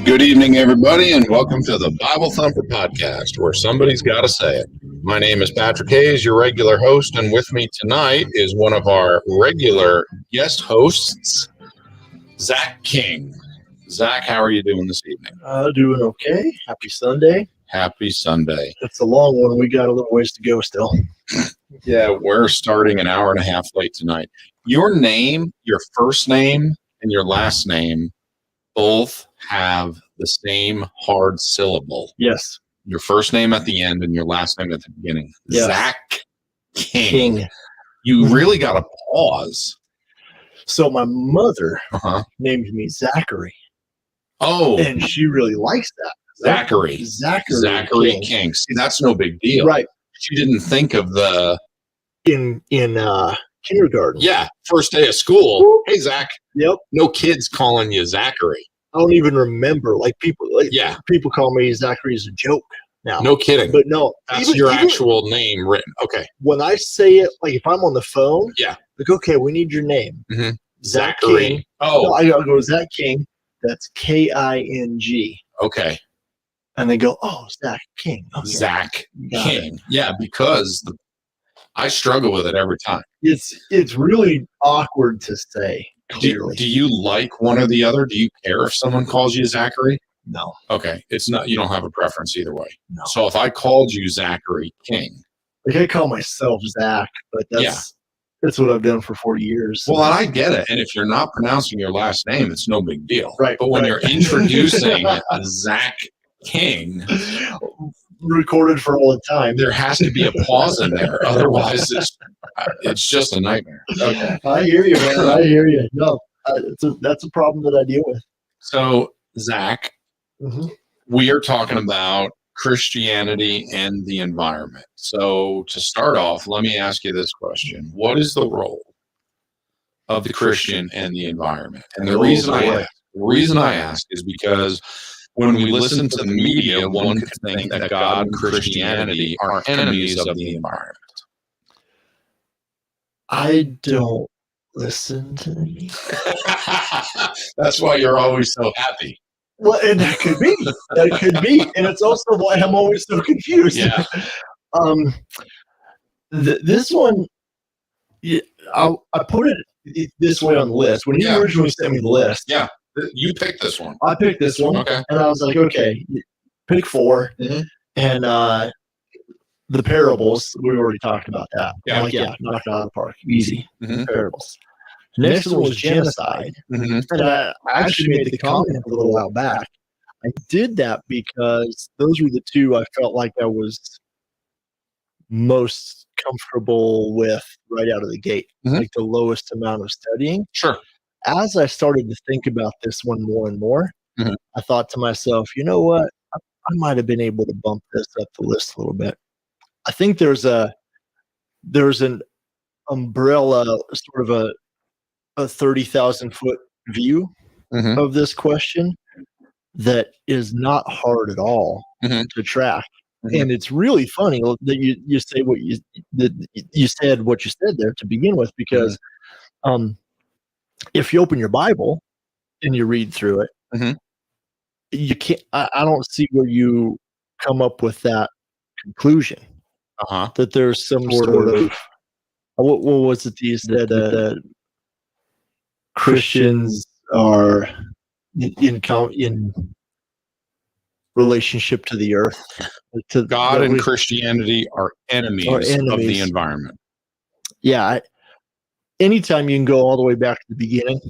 Good evening, everybody, and welcome to the Bible Thumper Podcast, where somebody's got to say it. My name is Patrick Hayes, your regular host, and with me tonight is one of our regular guest hosts, Zach King. Zach, how are you doing this evening? Doing okay. Happy Sunday. Happy Sunday. It's a long one. We got a little ways to go still. Yeah, we're starting an hour and a half late tonight. Your name, your first name, and your last name both have the same hard syllable. Yes. Your first name at the end and your last name at the beginning. Yes. Zach King. You really got to pause. So my mother named me Zachary. Oh. And she really likes that. Zachary King. See, that's no big deal. Right. She didn't think of the... In kindergarten. Yeah. First day of school. Whoop. Hey, Zach. Yep. No kids calling you Zachary. I don't even remember. People call me Zachary as a joke now. No kidding. But no. That's your actual name written. Okay. When I say it, like if I'm on the phone, yeah. Like, okay, we need your name. Mm-hmm. Zach Zachary. King. Oh. No, I go, Zach King. That's King. Okay. And they go, oh, Zach King. Okay. Zach King. Yeah, because I struggle with it every time. It's really awkward to say. Do you like one or the other? Do you care if someone calls you Zachary? No. Okay. It's not, you don't have a preference either way. No. So if I called you Zachary King. Like I call myself Zach, but that's what I've done for 40 years. Well, and I get it. And if you're not pronouncing your last name, it's no big deal. Right. But when you're introducing Zach King, recorded for all the time, there has to be a pause in there. Otherwise, it's just a nightmare. Okay. I hear you, man. I hear you. No, that's a problem that I deal with. So, Zach, we are talking about Christianity and the environment. So, to start off, let me ask you this question. What is the role of the Christian and the environment? And the reason I ask is because when we listen to the media, one could think that God and Christianity are enemies of the environment. I don't listen to the media. That's why you're always so happy. Well, and that could be. That could be. And it's also why I'm always so confused. Yeah. This one, I put it this way on the list. When you originally sent me the list. Yeah. You picked this one. I picked this one. Okay. And I was like, okay, pick 4. Mm-hmm. And the parables, we already talked about that. Yeah. I'm like, knocked out of the park. Easy. Mm-hmm. Parables. Next one was genocide. Mm-hmm. And I actually made the comment a little while back. I did that because those were the two I felt like I was most comfortable with right out of the gate. Mm-hmm. Like the lowest amount of studying. Sure. As I started to think about this one more and more, I thought to myself, you know what? I might have been able to bump this up the list a little bit. I think there's an umbrella, sort of a 30,000 foot view of this question that is not hard at all to track. And it's really funny that you say you said what you said there to begin with, because if you open your Bible and you read through it, you can't. I don't see where you come up with that conclusion that there's some sort of what was it you said that Christians are in relationship to the earth. To God and Christianity are enemies of the environment. Yeah. Anytime you can go all the way back to the beginning,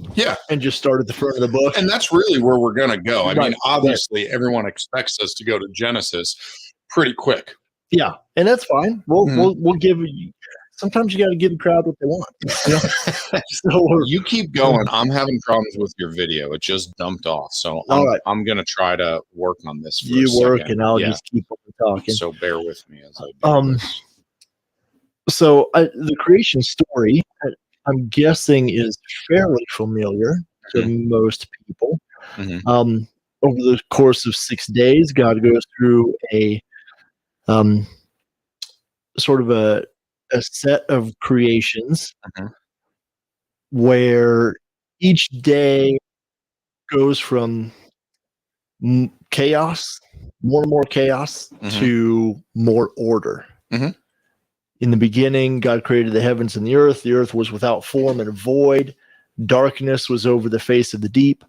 and just start at the front of the book, and that's really where we're going to go. I mean, obviously, everyone expects us to go to Genesis pretty quick. Yeah, and that's fine. We'll give you. Sometimes you got to give the crowd what they want. So you keep going. I'm having problems with your video. It just dumped off. So I'm going to try to work on this. You work, and I'll just keep on talking. So bear with me as I do this. So the creation story, I'm guessing, is fairly familiar to most people. Over the course of 6 days, God goes through a sort of a set of creations where each day goes from chaos, more and more chaos, to more order. In the beginning, God created the heavens and the earth. The earth was without form and void. Darkness was over the face of the deep,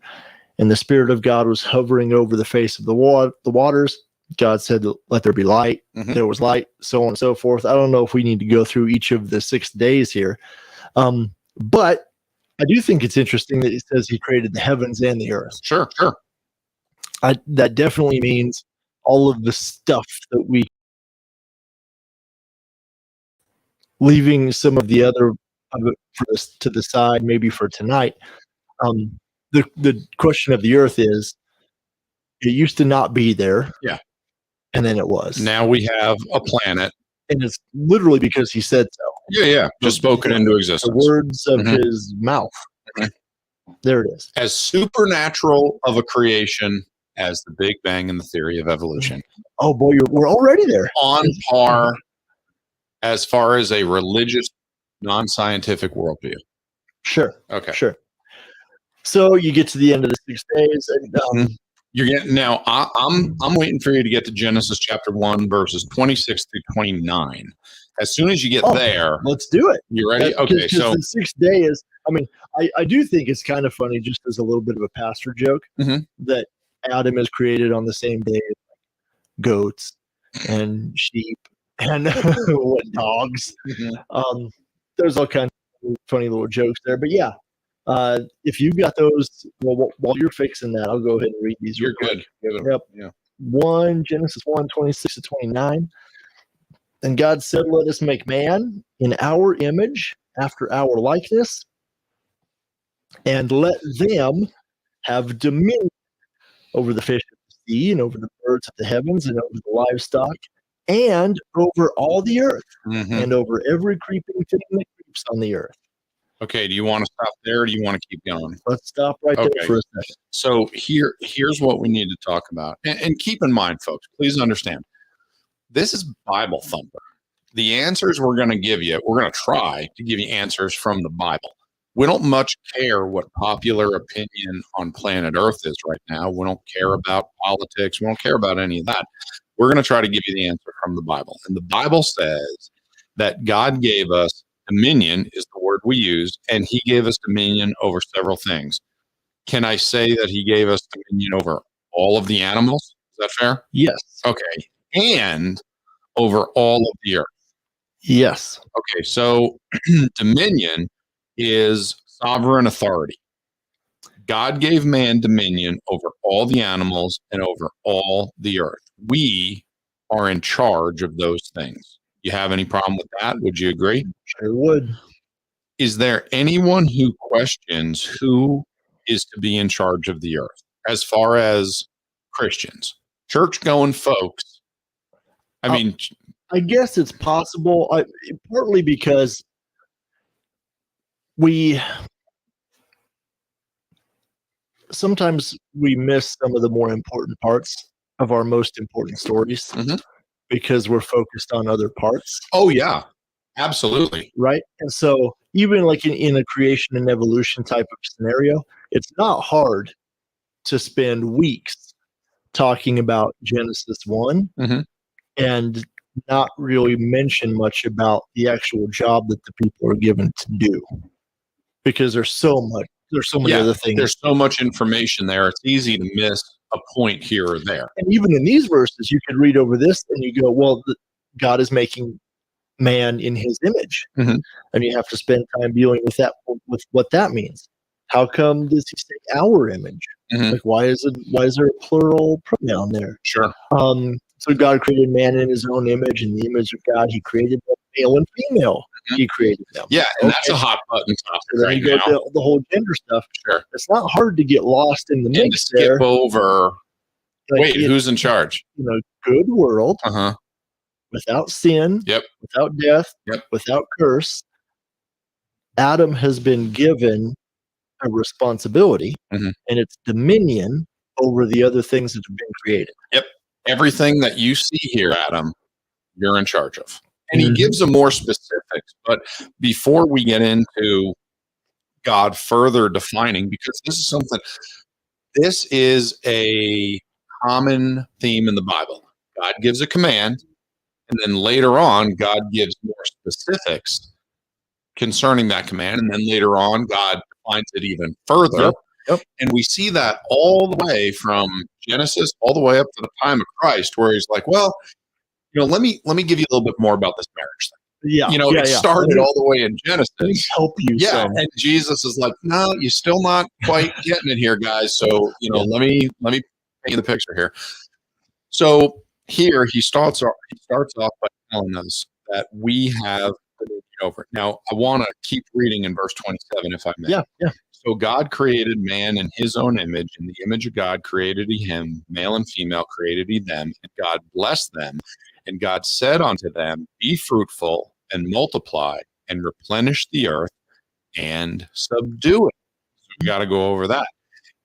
and the Spirit of God was hovering over the face of the waters. God said, let there be light. There was light, so on and so forth. I don't know if we need to go through each of the 6 days here. But I do think it's interesting that it says he created the heavens and the earth. Sure. That definitely means all of the stuff that we, leaving some of the other to the side, maybe for tonight. The question of the earth is, it used to not be there. Yeah. And then it was. Now we have a planet. And it's literally because he said so. Yeah. Just spoken into existence. The words of his mouth. There it is. As supernatural of a creation as the Big Bang and the theory of evolution. Oh boy, we're already there. On par as far as a religious, non-scientific worldview. Sure. Okay. Sure. So you get to the end of the 6 days, and you're getting now. I'm waiting for you to get to Genesis chapter 1, verses 26 through 29. As soon as you get there, let's do it. You ready? Okay. So the 6th day is. I mean, I do think it's kind of funny, just as a little bit of a pastor joke, that Adam is created on the same day as goats and sheep and dogs. There's all kinds of funny little jokes there. But yeah, if you've got those, well, while you're fixing that, I'll go ahead and read these. You're good. Yep. Yeah. Genesis 1, 26 to 29. And God said, let us make man in our image, after our likeness, and let them have dominion over the fish of the sea, and over the birds of the heavens, and over the livestock, and over all the earth, and over every creeping thing that creeps on the earth. Okay, do you want to stop there, or do you want to keep going? Let's stop right there for a second. So here's what we need to talk about. And keep in mind, folks, please understand, this is Bible Thumper. The answers we're going to give you, we're going to try to give you answers from the Bible. We don't much care what popular opinion on planet Earth is right now. We don't care about politics. We don't care about any of that. We're going to try to give you the answer from the Bible. And the Bible says that God gave us dominion, is the word we use, and he gave us dominion over several things. Can I say that he gave us dominion over all of the animals? Is that fair? Yes. Okay. And over all of the earth. Yes. Okay. So dominion is sovereign authority. God gave man dominion over all the animals and over all the earth. We are in charge of those things. You have any problem with that? Would you agree? Sure would. Is there anyone who questions who is to be in charge of the earth as far as Christians, church-going folks? I mean, I guess it's possible, partly because sometimes we miss some of the more important parts of our most important stories because we're focused on other parts. Oh, yeah, absolutely. Right. And so even like in a creation and evolution type of scenario, it's not hard to spend weeks talking about Genesis 1 and not really mention much about the actual job that the people are given to do, because there's so many other things. There's so much information there. It's easy to miss a point here or there. And even in these verses, you could read over this and you go, well, God is making man in his image. And you have to spend time dealing with that, with what that means. How come does he say our image? Like, why is there a plural pronoun there? Sure. So God created man in his own image, in the image of God, he created them, male and female. He created them. Yeah, and that's a hot button topic right now. The whole gender stuff. Sure. It's not hard to get lost in the mix and to skip there. over. Wait, who's in charge? Good world. Without sin. Yep. Without death. Yep. Without curse. Adam has been given a responsibility, and it's dominion over the other things that have been created. Yep. Everything that you see here, Adam, you're in charge of. And he gives them more specifics. But before we get into God further defining, because this is something, This is a common theme in the Bible. God gives a command, and then later on, God gives more specifics concerning that command. And then later on, God defines it even further. Yep. And we see that all the way from Genesis all the way up to the time of Christ, where he's like, well, let me give you a little bit more about this marriage thing. It started all the way in Genesis. Let me help you. Yeah, and Jesus is like, no, you're still not quite getting it here, guys. So, let me paint you the picture here. So here he starts off by telling us that we have dominion over it. Now, I want to keep reading in verse 27, if I may. Yeah. So God created man in his own image. In the image of God created he him, male and female created he them, and God blessed them. And God said unto them, be fruitful and multiply and replenish the earth and subdue it. So we got to go over that.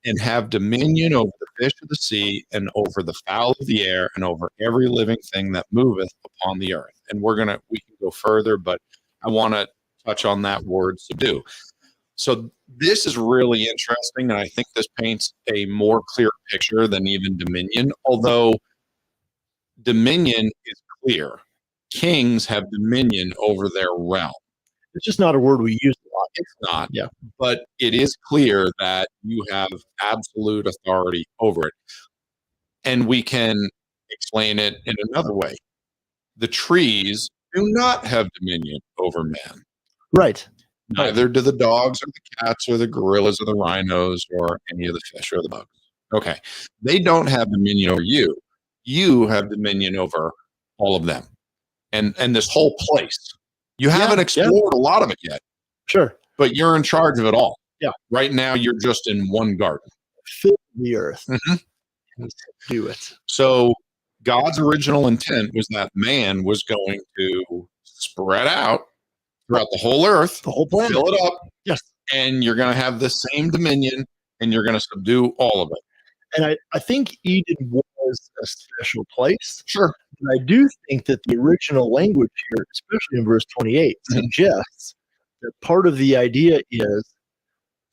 And have dominion over the fish of the sea and over the fowl of the air and over every living thing that moveth upon the earth. And we can go further, but I want to touch on that word subdue. So this is really interesting, and I think this paints a more clear picture than even dominion, although dominion is clear. Kings have dominion over their realm. It's just not a word we use a lot. It's not. Yeah. But it is clear that you have absolute authority over it. And we can explain it in another way. The trees do not have dominion over man. Right. Neither do the dogs or the cats or the gorillas or the rhinos or any of the fish or the bugs. Okay. They don't have dominion over you. You have dominion over all of them. And this whole place. You haven't explored a lot of it yet. Sure. But you're in charge of it all. Yeah. Right now, you're just in one garden. Fill the earth. And do it. So God's original intent was that man was going to spread out throughout the whole earth. The whole planet. Fill it up. Yes. And you're going to have the same dominion, and you're going to subdue all of it. And I think Eden was a special place. Sure. And I do think that the original language here, especially in verse 28, suggests that part of the idea is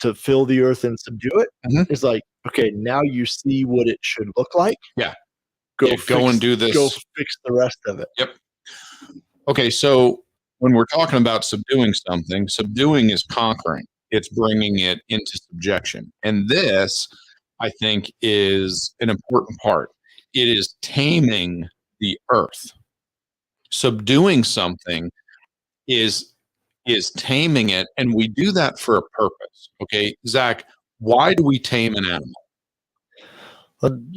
to fill the earth and subdue it. It's like, okay, now you see what it should look like. Yeah. Go and do this. Go fix the rest of it. Yep. Okay, so when we're talking about subduing something, subduing is conquering. It's bringing it into subjection. And this, I think, is an important part. It is taming the earth. Subduing something is taming it, and we do that for a purpose. Okay, Zach, why do we tame an animal?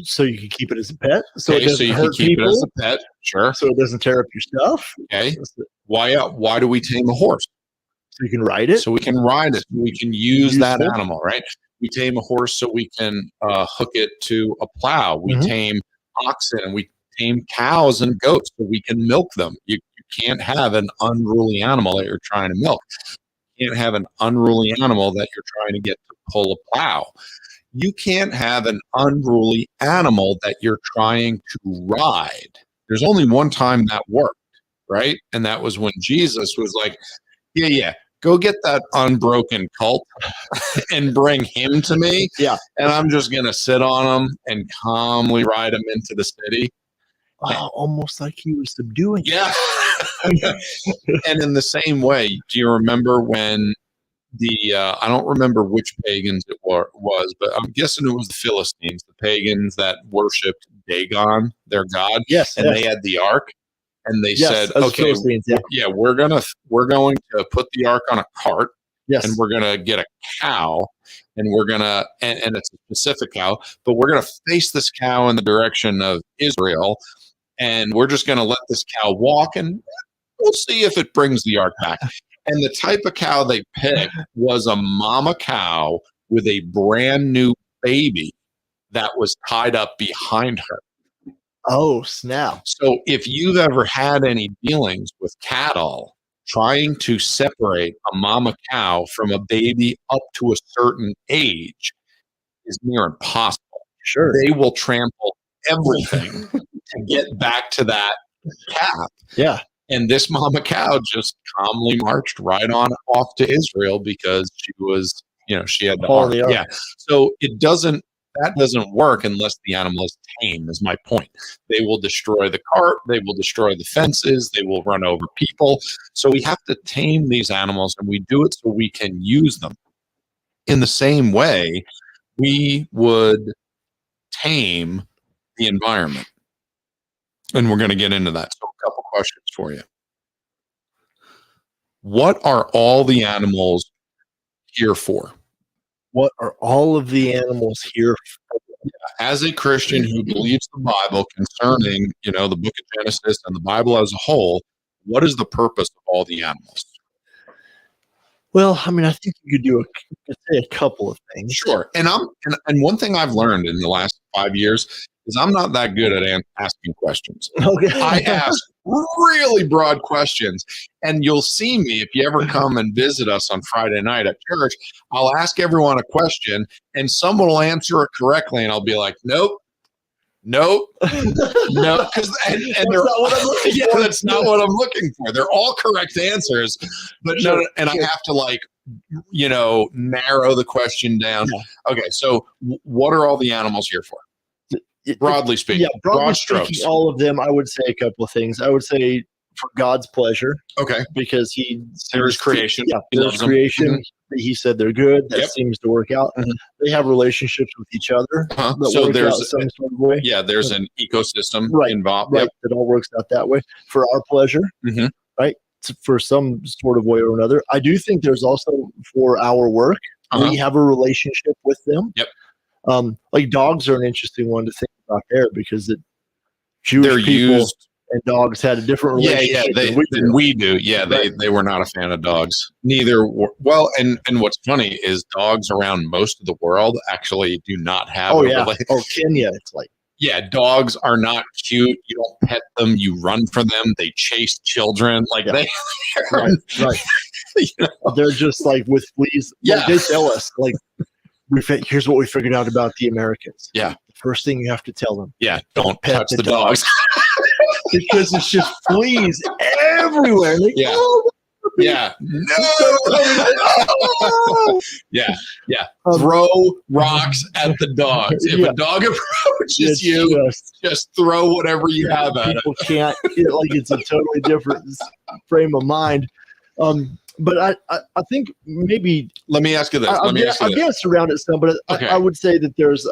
So you can keep it as a pet. So it Okay, doesn't you hurt can keep people. it as a pet. Sure. So it doesn't tear up your stuff. Okay. Why do we tame a horse? So you can ride it. So we can ride it. We can use that Useful. animal, right? We tame a horse so we can hook it to a plow. We tame oxen, and we tame cows and goats so we can milk them. You can't have an unruly animal that you're trying to milk. You can't have an unruly animal that you're trying to get to pull a plow. You can't have an unruly animal that you're trying to ride. There's only one time that worked, right? And that was when Jesus was like, yeah, go get that unbroken colt and bring him to me. Yeah. And I'm just going to sit on him and calmly ride him into the city. Wow, almost like he was subduing. Yeah. And in the same way, do you remember when I don't remember which pagans it was, but I'm guessing it was the Philistines, the pagans that worshipped Dagon, their god. Yes. And they had the ark. And they said, okay, we're going to put the ark on a cart. Yes. And we're going to get a cow, and we're going to, and it's a specific cow, but we're going to face this cow in the direction of Israel. And we're just going to let this cow walk, and we'll see if it brings the ark back. And the type of cow they picked was a mama cow with a brand new baby that was tied up behind her. Oh, snap. So if you've ever had any dealings with cattle, trying to separate a mama cow from a baby up to a certain age is near impossible. Sure. They will trample everything to get back to that calf. Yeah. And this mama cow just calmly marched right on off to Israel because she was, she had the ark. Yeah. So it doesn't that doesn't work unless the animal is tame, is my point. They will destroy the cart, they will destroy the fences, they will run over people. So we have to tame these animals, and we do it so we can use them. In the same way, we would tame the environment. And we're going to get into that. So a couple questions for you. What are all the animals here for? What are all of the animals here for? As a Christian who believes the Bible concerning, the book of Genesis and the Bible as a whole, what is the purpose of all the animals? Well, I mean, I think you could say a couple of things. Sure. And one thing I've learned in the last 5 years is I'm not that good at asking questions. Okay. I ask really broad questions, and you'll see me if you ever come and visit us on Friday night at church. I'll ask everyone a question, and someone will answer it correctly, and I'll be like, nope. No, and they're not what I'm looking for. That's not what I'm looking for. They're all correct answers, but no, and I have to narrow the question down. Yeah. Okay, so what are all the animals here for? Broadly speaking, broadly speaking, all of them. I would say a couple of things. I would say for God's pleasure. Okay, because there's creation. Yeah, there's creation. Mm-hmm. He said they're good. That seems to work out. Mm-hmm. They have relationships with each other. So there's some sort of way. Yeah, there's an ecosystem involved. Right, that all works out that way for our pleasure. Mm-hmm. Right, for some sort of way or another. I do think there's also for our work. We have a relationship with them. Yep. Like dogs are an interesting one to think about there because Jewish people and dogs had a different relationship than we do. Yeah, they were not a fan of dogs. Neither were, and what's funny is dogs around most of the world actually do not have Kenya, it's like dogs are not cute. You don't pet them, you run for them, they chase children. They're just like with fleas. Like, they tell us here's what we figured out about the Americans. Yeah. The first thing you have to tell them. Yeah. Don't touch the dogs. Because it's just fleas everywhere. No. Throw rocks at the dogs. If a dog approaches you, just throw whatever you have at it. People can't. It's a totally different frame of mind. But I think maybe. Let me ask you this. I've danced around it some, but I would say that there's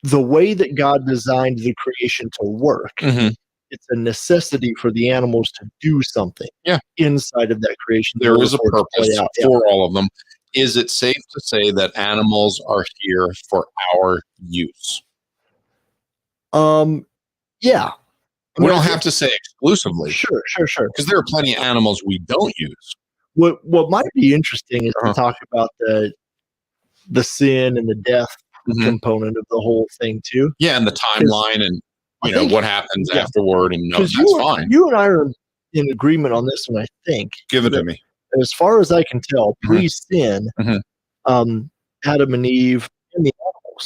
the way that God designed the creation to work. Mm-hmm. It's a necessity for the animals to do something inside of that creation. There is a purpose for all of them. Is it safe to say that animals are here for our use? Yeah. We don't have to say exclusively. Sure. Because there are plenty of animals we don't use. What might be interesting is to talk about the sin and the death component of the whole thing too. Yeah, and the timeline and what happens afterward, and that's fine. You and I are in agreement on this one, I think. Give it to me. As far as I can tell, pre-sin, Adam and Eve and the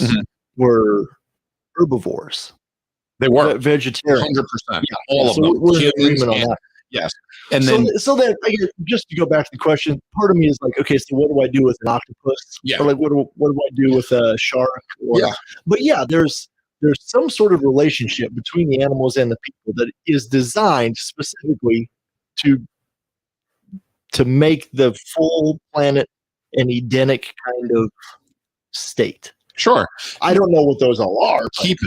animals were herbivores. They were vegetarian, 100%. All of them. We're in agreement on that. Yes, and then just to go back to the question, part of me is like, okay, so what do I do with an octopus? Yeah. Or what do I do with a shark? But there's some sort of relationship between the animals and the people that is designed specifically to make the full planet an Edenic kind of state. Sure. I don't know what those all are. Keep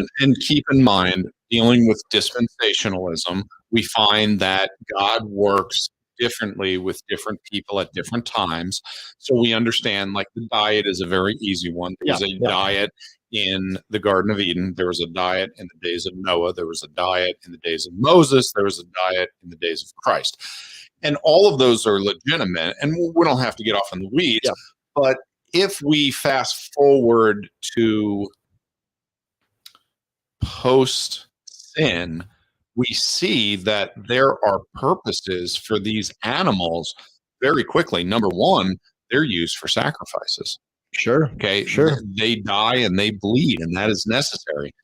in mind, dealing with dispensationalism, we find that God works differently with different people at different times. So we understand, the diet is a very easy one. There was a diet in the Garden of Eden. There was a diet in the days of Noah. There was a diet in the days of Moses. There was a diet in the days of Christ. And all of those are legitimate. And we don't have to get off in the weeds. But if we fast forward to post-sin, we see that there are purposes for these animals very quickly. Number one, they're used for sacrifices. Sure. Okay. Sure. They die and they bleed, and that is necessary.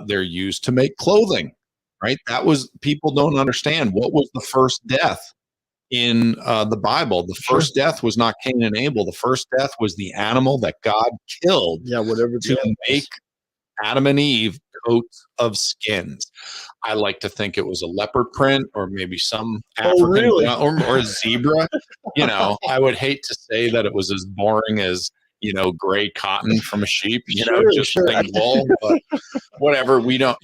They're used to make clothing, right? People don't understand what was the first death in the Bible. The first death was not Cain and Abel. The first death was the animal that God killed whatever to make Adam and Eve coats of skins. I like to think it was a leopard print or maybe some African or a zebra. I would hate to say that it was as boring as gray cotton from a sheep, plain wool, but whatever. We don't,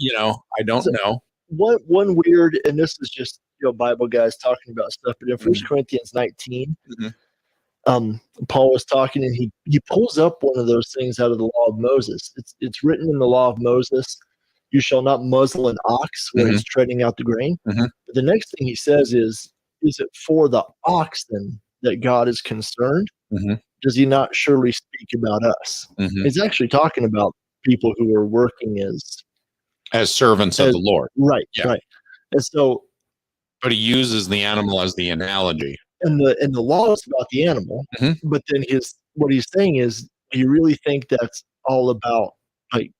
I don't know. One weird, and this is just Bible guys talking about stuff, but in 1 Corinthians 19, Paul was talking, and he pulls up one of those things out of the Law of Moses. It's written in the Law of Moses, "You shall not muzzle an ox when it's treading out the grain." But the next thing he says is it for the oxen that God is concerned? Does he not surely speak about us? He's actually talking about people who are working as servants of the Lord. Right, right. And so, but he uses the animal as the analogy. And the law is about the animal, but then what he's saying is, do you really think that's all about, like,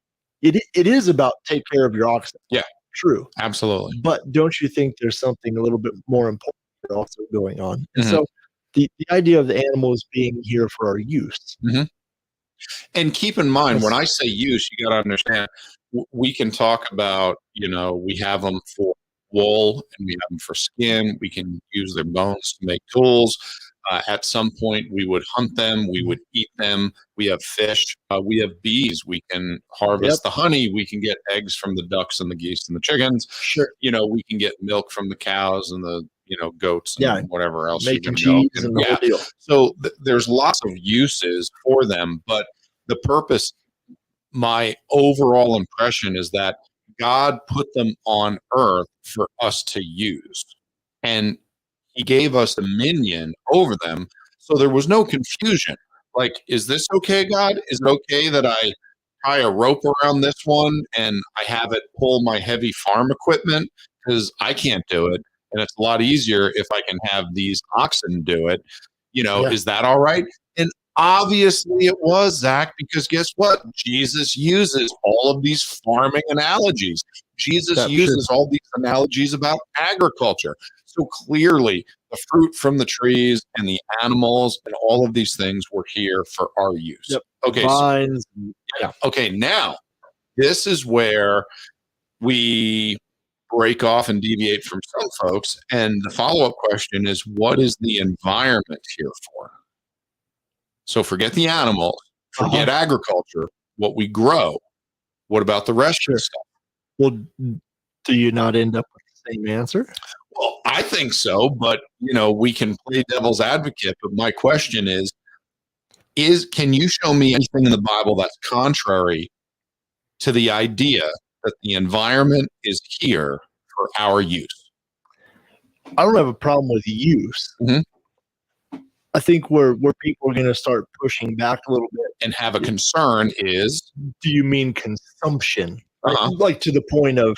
it is about take care of your oxen? Yeah. True. Absolutely. But don't you think there's something a little bit more important also going on? And so the idea of the animals being here for our use. And keep in mind, when I say use, you got to understand, we can talk about, we have them for wool and we have them for skin. We can use their bones to make tools. At some point, we would hunt them. We would eat them. We have fish. We have bees. We can harvest the honey. We can get eggs from the ducks and the geese and the chickens. Sure. We can get milk from the cows and the goats and whatever else. Making cheese and the whole deal. So there's lots of uses for them, but the purpose, my overall impression is that God put them on earth for us to use. And he gave us dominion over them. So there was no confusion. Like, is this okay, God? Is it okay that I tie a rope around this one and I have it pull my heavy farm equipment? Because I can't do it. And it's a lot easier if I can have these oxen do it. Is that all right? And obviously it was, Zach, because guess what? Jesus uses all of these farming analogies. Jesus uses all these analogies about agriculture. So clearly the fruit from the trees and the animals and all of these things were here for our use. Okay. Vines. Okay. Now this is where we break off and deviate from some folks. And the follow-up question is, what is the environment here for? So forget the animals, forget agriculture, what we grow. What about the rest of the stuff? Well, do you not end up with the same answer? Well, I think so, but we can play devil's advocate. But my question is can you show me anything in the Bible that's contrary to the idea that the environment is here for our use? I don't have a problem with use. I think where people are going to start pushing back a little bit and have a concern is, do you mean consumption? Like to the point of,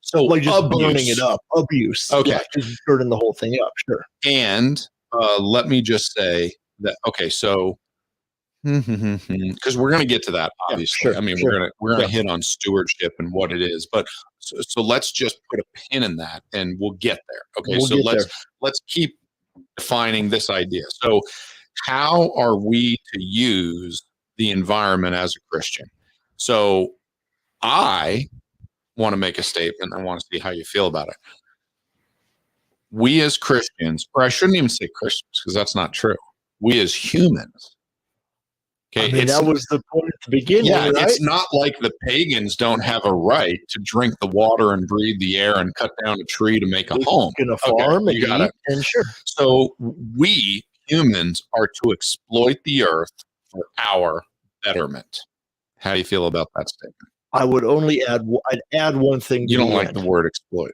so like just burning it up, abuse. Okay. Just burning the whole thing up. Sure. And let me just say that, okay, so because we're going to get to that, obviously. We're gonna hit on stewardship and what it is, but so let's just put a pin in that and we'll get there. Okay, so let's keep defining this idea. So how are we to use the environment as a Christian? So I want to make a statement. I want to see how you feel about it. We as Christians, or I shouldn't even say Christians because that's not true. We as humans. Okay, that was the point at the beginning. Yeah, right? It's not like the pagans don't have a right to drink the water and breathe the air and cut down a tree to make a home. Going to farm and eat, and sure. So we humans are to exploit the earth for our betterment. How do you feel about that statement? I would only I'd add one thing. You don't like the word exploit.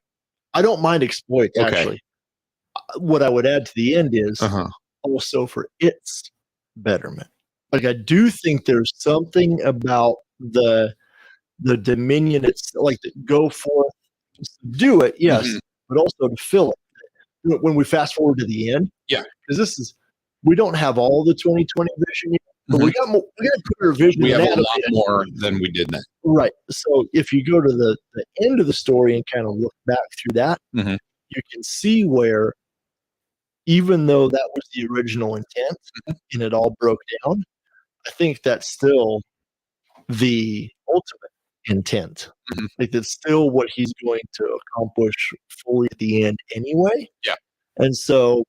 I don't mind exploit, actually. What I would add to the end is also for its betterment. Like, I do think there's something about the dominion. It's like to go forth, do it, yes, but also to fill it. When we fast forward to the end, because we don't have all the 2020 vision yet, but we got clearer vision. We have a lot more than we did then. Right. So if you go to the end of the story and kind of look back through that, you can see where even though that was the original intent and it all broke down, I think that's still the ultimate intent. Like that's still what he's going to accomplish fully at the end anyway. Yeah. And so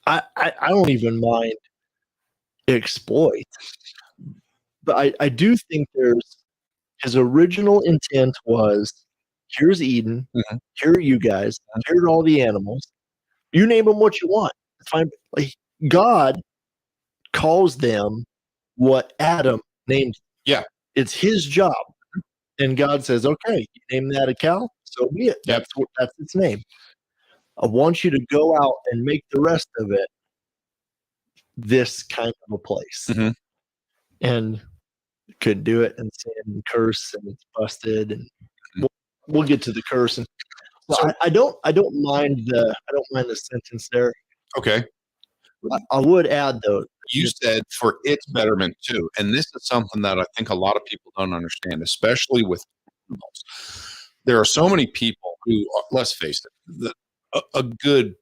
I don't even mind exploit, but I do think his original intent was, here's Eden, here are you guys, here are all the animals. You name them what you want. It's fine. Like, God calls them what Adam named. Yeah. It's his job. And God says, okay, you name that a cow, so be it. That's its name. I want you to go out and make the rest of it this kind of a place. And couldn't do it, and sin and curse, and it's busted, and we'll get to the curse. And so I don't mind the sentence there. Okay. I would add though, you said for its betterment too, and this is something that I think a lot of people don't understand, especially with animals. There are so many people who are, let's face it, a good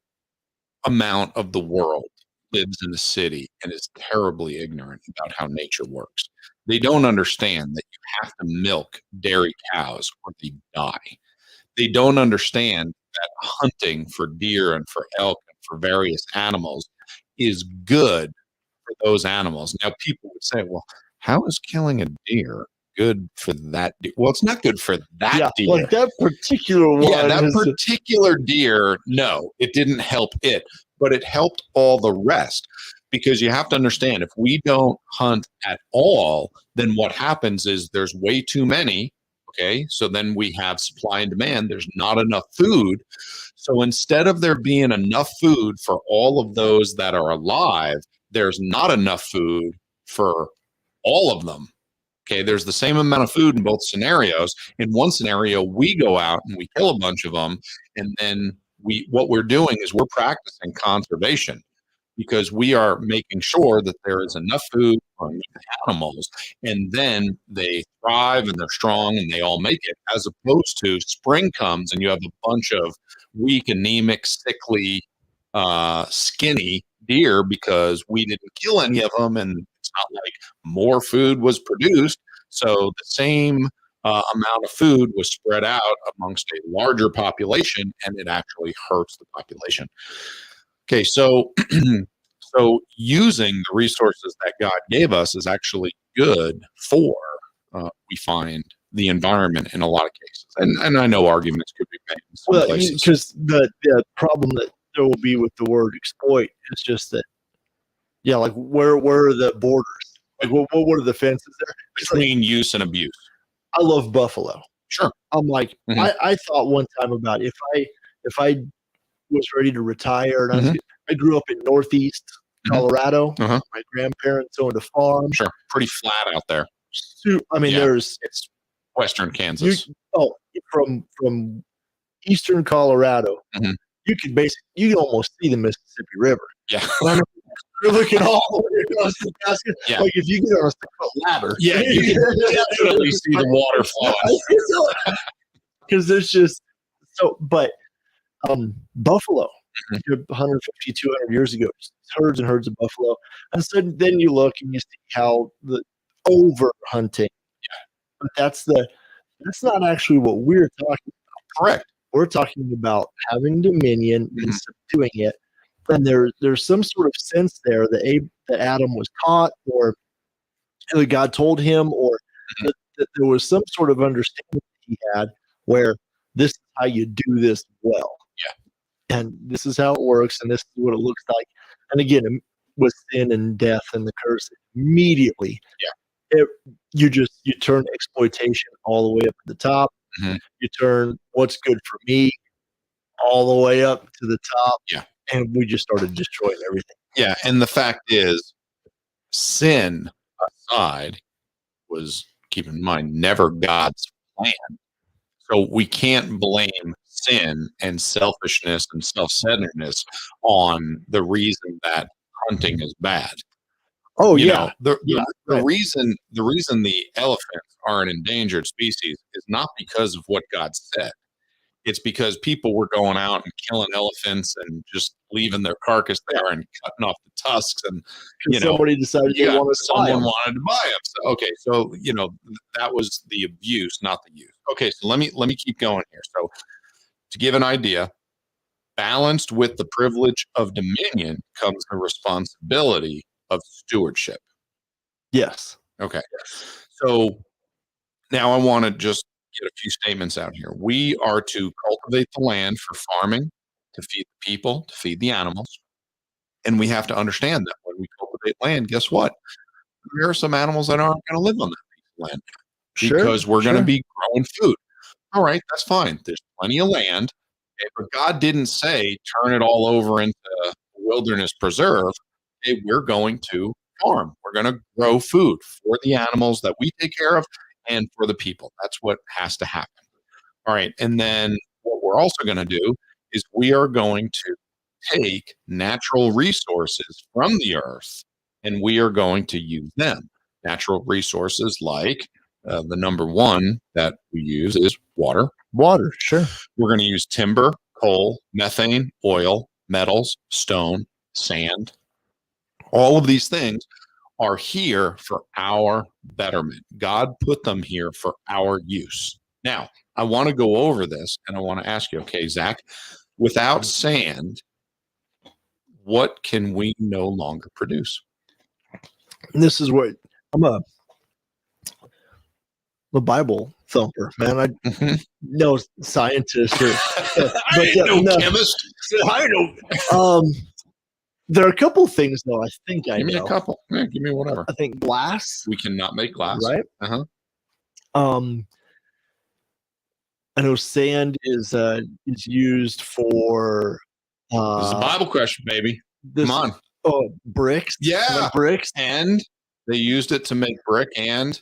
amount of the world lives in a city and is terribly ignorant about how nature works. They don't understand that you have to milk dairy cows or they die. They don't understand that hunting for deer and for elk and for various animals is good for those animals. Now, people would say, well, how is killing a deer good for that deer? Well, it's not good for that deer. Like that particular one. Yeah, that particular deer, no, it didn't help it, but it helped all the rest. Because you have to understand, if we don't hunt at all, then what happens is there's way too many. Okay, so then we have supply and demand. There's not enough food. So instead of there being enough food for all of those that are alive, there's not enough food for all of them. Okay, there's the same amount of food in both scenarios. In one scenario, we go out and we kill a bunch of them, and then what we're doing is we're practicing conservation, because we are making sure that there is enough food for animals, and then they thrive and they're strong and they all make it, as opposed to spring comes and you have a bunch of weak, anemic, sickly, skinny deer because we didn't kill any of them, and it's not like more food was produced. So the same amount of food was spread out amongst a larger population, and it actually hurts the population. Okay, so using the resources that God gave us is actually good for, we find, the environment in a lot of cases. And I know arguments could be made in some places. Because the problem that there will be with the word exploit is just that, like where are the borders? Like what are the fences there? Between use and abuse. I love buffalo. Sure. I'm like, I thought one time about if I was ready to retire, and I grew up in Northeast Colorado. My grandparents owned a farm. Sure. Pretty flat out there. I mean, it's Western Kansas. From Eastern Colorado, you can almost see the Mississippi River. Yeah. You're looking all the way across the basket. Yeah. Like if you get on a 6-foot ladder. Yeah, you can definitely see the water flowing. Because there's just but buffalo, 150, 200 years ago, herds and herds of buffalo. And so then you look and you see how the over hunting. But that's not actually what we're talking about. Correct. We're talking about having dominion and subduing it. And there's some sort of sense there that Adam was taught, or that God told him, or that there was some sort of understanding that he had where this is how you do this well. Yeah. And this is how it works, and this is what it looks like. And again, with sin and death and the curse, immediately, you turn exploitation all the way up to the top. You turn what's good for me all the way up to the top. Yeah. And we just started destroying everything. Yeah. And the fact is, sin aside was, keep in mind, never God's plan. So we can't blame sin and selfishness and self-centeredness on the reason that hunting is bad. Oh, The reason the elephants are an endangered species is not because of what God said. It's because people were going out and killing elephants and just leaving their carcass there and cutting off the tusks. And, somebody decided they wanted to buy someone them. wanted to buy them. So, okay. So, that was the abuse, not the use. Okay. So let me keep going here. So to give an idea, balanced with the privilege of dominion comes the responsibility of stewardship. Yes. Okay. So now I want to just get a few statements out here. We are to cultivate the land for farming, to feed the people, to feed the animals. And we have to understand that when we cultivate land, guess what? There are some animals that aren't going to live on that piece of land because we're going to be growing food. All right, that's fine. There's plenty of land. Okay, but God didn't say turn it all over into a wilderness preserve. Okay, we're going to farm. We're going to grow food for the animals that we take care of and for the people. That's what has to happen. All right. And then what we're also going to do is we are going to take natural resources from the earth and we are going to use them. Natural resources like the number one that we use is water. Water, sure. We're going to use timber, coal, methane, oil, metals, stone, sand. All of these things are here for our betterment. God put them here for our use. Now, I want to go over this and I want to ask you, okay, Zach, without sand, what can we no longer produce? And this is what I'm a Bible thumper, man. I no scientist or no chemist. I know. There are a couple things though. I think I know. Give me a couple. Yeah, give me whatever. I think glass. We cannot make glass, right? I know sand is used for. This is a Bible question, baby. Come on. Oh, bricks. Yeah, bricks. And they used it to make brick and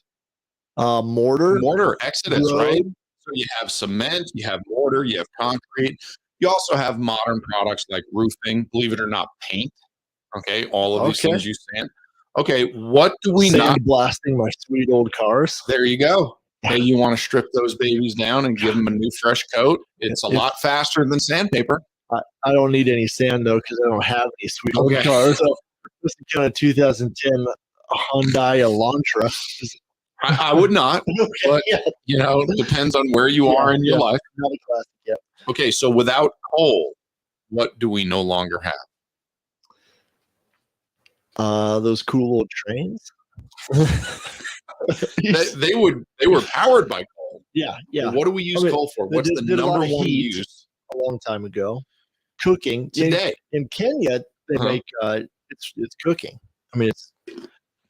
mortar. Mortar. Exodus, right? So you have cement, you have mortar, you have concrete. You also have modern products like roofing, believe it or not, paint. Okay, all of these things use sand. Okay, what do we not blasting my sweet old cars? There you go. Hey, you want to strip those babies down and give them a new fresh coat? It's a lot faster than sandpaper. I don't need any sand though because I don't have any sweet old cars. So this is kind of 2010 Hyundai Elantra. I would not, but it depends on where you are in your life. Not a classic yet. Okay, so without coal, what do we no longer have? Those cool little trains. they were powered by coal. Yeah. But what do we use coal for? What's the number one use? A long time ago, cooking. Today in Kenya, they make it's cooking. I mean,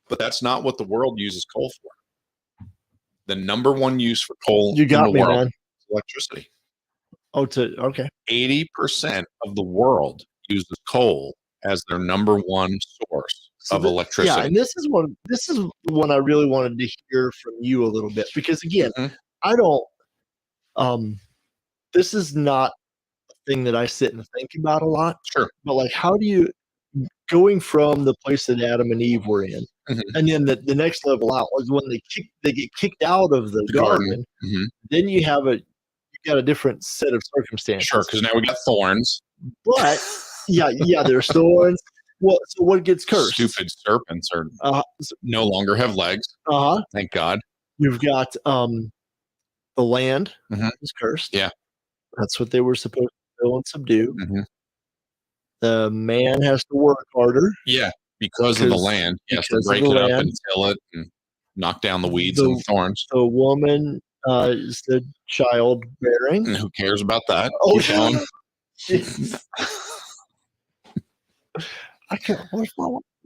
but that's not what the world uses coal for. The number one use for coal in the world is electricity. Oh, okay. 80% of the world uses coal as their number one source of electricity. Yeah, and this is one I really wanted to hear from you a little bit because again, I don't. This is not a thing that I sit and think about a lot. Sure, but like, how do you going from the place that Adam and Eve were in, and then the next level out is when they get kicked out of the garden. Then you got a different set of circumstances. Sure, because now we got thorns. But there's thorns. Well, so what gets cursed? Stupid serpents are no longer have legs. Thank God. You've got the land is cursed. Yeah, that's what they were supposed to fill and subdue. The man has to work harder. Yeah, because of the land. He has to break it up and till it and knock down the weeds and the thorns. The woman is the childbearing. And who cares about that? I can't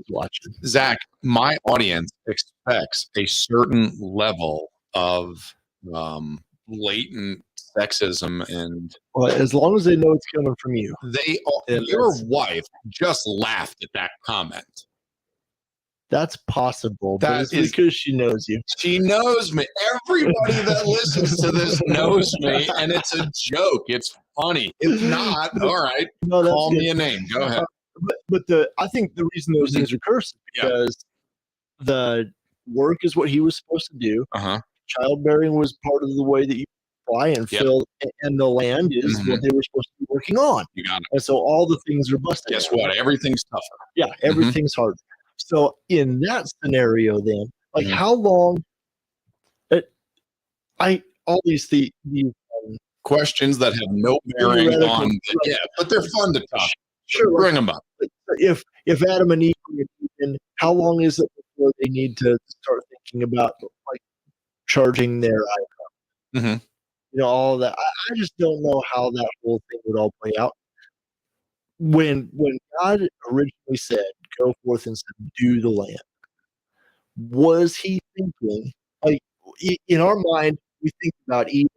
watching. Zach, my audience expects a certain level of blatant sexism and as long as they know it's coming from you. Your wife just laughed at that comment. That's possible. That is because she knows you. She knows me. Everybody that listens to this knows me, and it's a joke. It's funny. If not, all right. Call me a name. Go ahead. But I think the reason those things are cursed is because the work is what he was supposed to do. Childbearing was part of the way that you supply and fill, and the land is what they were supposed to be working on. You got it. And so all the things are busted. Guess what? Everything's tougher. Yeah, everything's hard. So in that scenario, then, like, how long? All these questions that have no bearing on, but they're fun to talk. Sure, bring them up. If Adam and Eve, how long is it before they need to start thinking about like charging their iPhone? All of that. I just don't know how that whole thing would all play out. When God originally said, "Go forth and subdue the land," was He thinking, like, in our mind, we think about Eden,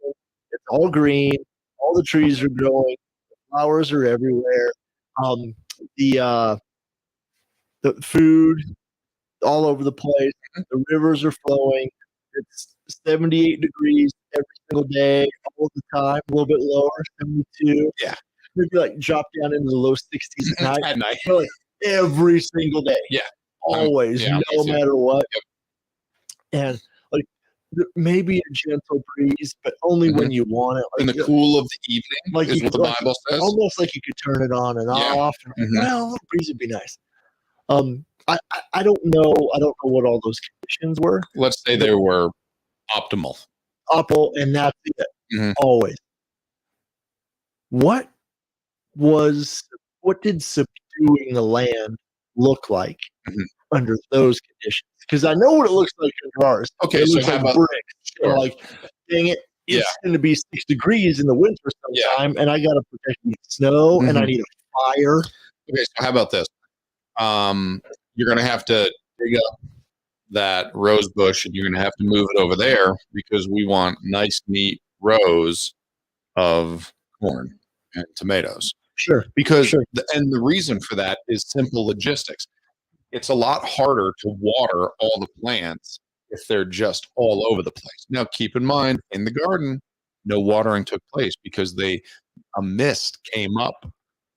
it's all green, all the trees are growing, the flowers are everywhere, the food all over the place, the rivers are flowing, it's 78 degrees every single day, all the time, a little bit lower, 72. Yeah. Maybe like drop down into the low 60s at night. Like, every single day. Yeah. Always, no matter what. Yep. And like maybe a gentle breeze, but only when you want it. Like, in the cool of the evening, like is what the Bible says. Almost like you could turn it on and off. And, well, a little breeze would be nice. I don't know. I don't know what all those conditions were. Let's say they were optimal. And that's it. Always. What did subduing the land look like under those conditions? Because I know what it looks like under ours. Okay, it so looks how like about bricks. Sure. Like, dang it, it's going to be 6 degrees in the winter sometime, and I got to protect me snow, and I need a fire. Okay, so how about this? You're going to have to dig up that rose bush, and you're going to have to move it over there because we want nice, neat rows of corn and tomatoes. Sure. Because and the reason for that is simple logistics. It's a lot harder to water all the plants if they're just all over the place. Now, keep in mind, in the garden, no watering took place because a mist came up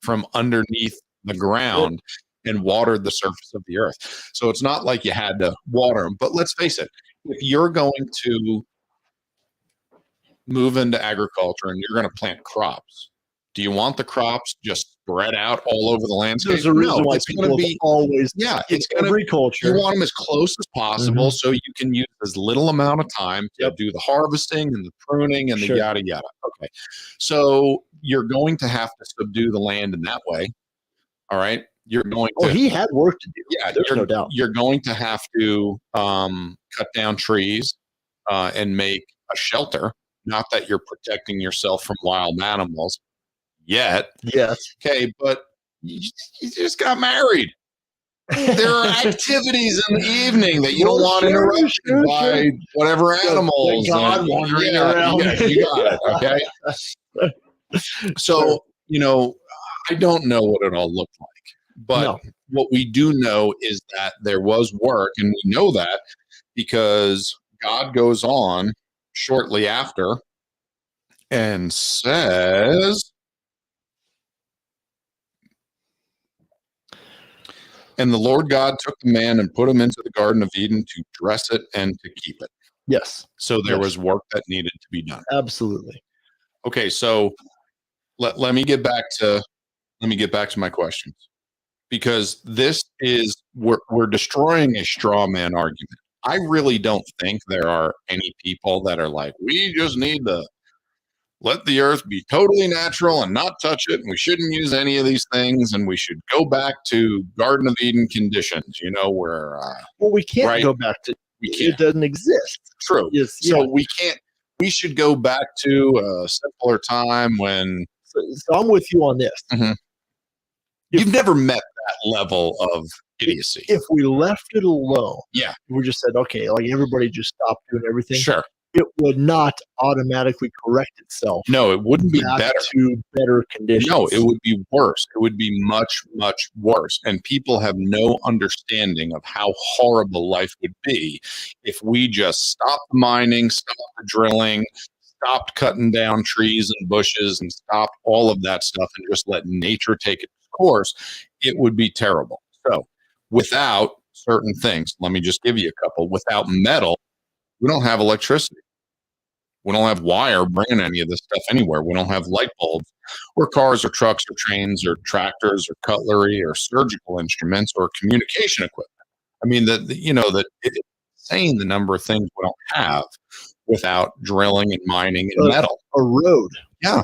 from underneath the ground and watered the surface of the earth. So it's not like you had to water them. But let's face it, if you're going to move into agriculture and you're going to plant crops, do you want the crops just spread out all over the landscape? There's a reason why people have always, it's agriculture. You want them as close as possible so you can use as little amount of time to do the harvesting and the pruning and the yada yada. Okay, so you're going to have to subdue the land in that way. All right, you're going to. He had work to do. Yeah, there's no doubt. You're going to have to cut down trees and make a shelter. Not that you're protecting yourself from wild animals yet. Yes. Okay, but you just got married. There are activities in the evening that you don't want interrupted by whatever animals. God wandering around. Yeah, you got it. Okay. So, I don't know what it all looked like, but what we do know is that there was work, and we know that because God goes on shortly after and says, and the Lord God took the man and put him into the Garden of Eden to dress it and to keep it. Yes. So there was work that needed to be done. Absolutely. Okay, so let me get back to my questions, because this is we're destroying a straw man argument. I really don't think there are any people that are like, we just need to let the earth be totally natural and not touch it, and we shouldn't use any of these things, and we should go back to Garden of Eden conditions, where we can't go back to it doesn't exist. True. Yes, so we can't. We should go back to a simpler time when. So I'm with you on this. You've never met that level of idiocy. If we left it alone, we just said, okay, like everybody just stopped doing everything. Sure. It would not automatically correct itself. No, it wouldn't be better. To better conditions. No, it would be worse. It would be much, much worse. And people have no understanding of how horrible life would be if we just stopped mining, stopped the drilling, stopped cutting down trees and bushes, and stopped all of that stuff and just let nature take its course. It would be terrible. So without certain things, let me just give you a couple. Without metal, we don't have electricity. We don't have wire bringing any of this stuff anywhere. We don't have light bulbs or cars or trucks or trains or tractors or cutlery or surgical instruments or communication equipment. I mean, it's insane the number of things we don't have without drilling and mining and metal. A road. Yeah.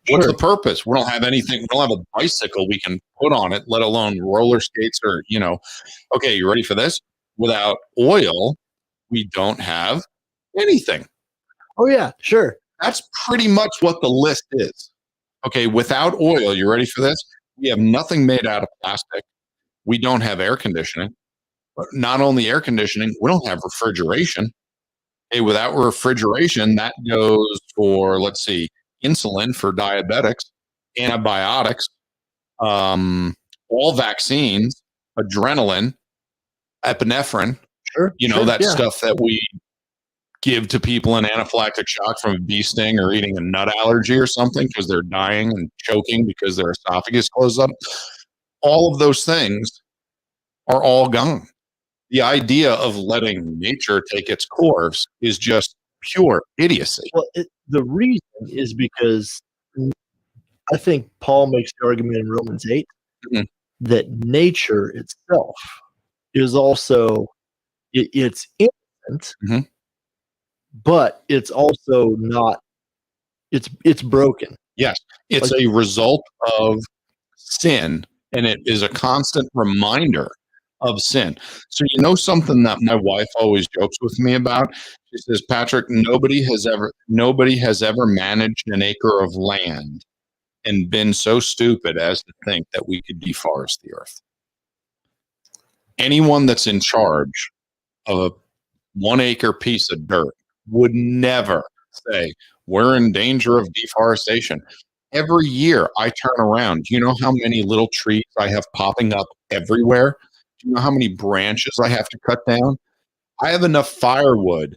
What's the purpose? We don't have anything. We don't have a bicycle we can put on it, let alone roller skates or, okay, you ready for this? Without oil, we don't have anything. Oh, yeah, sure. That's pretty much what the list is. Okay, without oil, you ready for this? We have nothing made out of plastic. We don't have air conditioning. Not only air conditioning, we don't have refrigeration. Okay, without refrigeration, that goes for, let's see, insulin for diabetics, antibiotics, all vaccines, adrenaline, epinephrine. Sure. Stuff that we give to people in anaphylactic shock from a bee sting or eating a nut allergy or something because they're dying and choking because their esophagus closed up. All of those things are all gone. The idea of letting nature take its course is just pure idiocy. Well, the reason is because I think Paul makes the argument in Romans 8 that nature itself is also, it's innocent, but it's also not, it's broken. Yes, it's a result of sin, and it is a constant reminder of sin. So something that my wife always jokes with me about? She says, Patrick, nobody has ever managed an acre of land and been so stupid as to think that we could deforest the earth. Anyone that's in charge of a 1 acre piece of dirt would never say, we're in danger of deforestation. Every year I turn around. Do you know how many little trees I have popping up everywhere? Do you know how many branches I have to cut down? I have enough firewood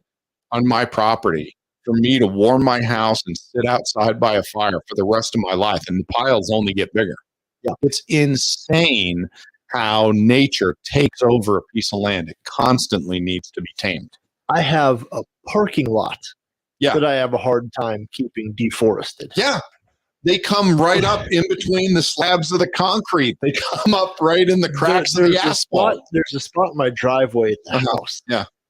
on my property for me to warm my house and sit outside by a fire for the rest of my life, and the piles only get bigger. Yeah. It's insane how nature takes over a piece of land. It constantly needs to be tamed. I have a parking lot that I have a hard time keeping deforested. Yeah. They come right up in between the slabs of the concrete. They come up right in the cracks of the asphalt. There's a spot in my driveway at the house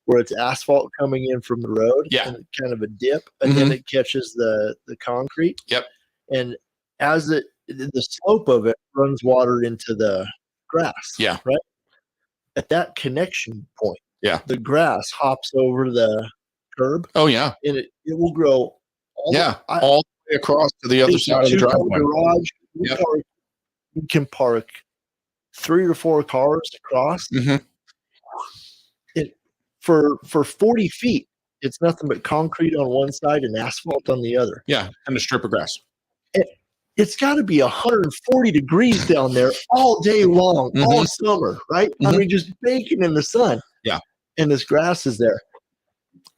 where it's asphalt coming in from the road. Yeah. And kind of a dip, and then it catches the concrete. Yep. And as the slope of it runs water into the grass. Yeah. Right? At that connection point, the grass hops over the curb. Oh, yeah. And it will grow all all the way across to the other side of the driveway. Garage, we can park 3 or 4 cars across. For 40 feet, it's nothing but concrete on one side and asphalt on the other. Yeah, and a strip of grass. It's got to be 140 degrees down there all day long, all summer, right? I mean, just baking in the sun. Yeah. And this grass is there.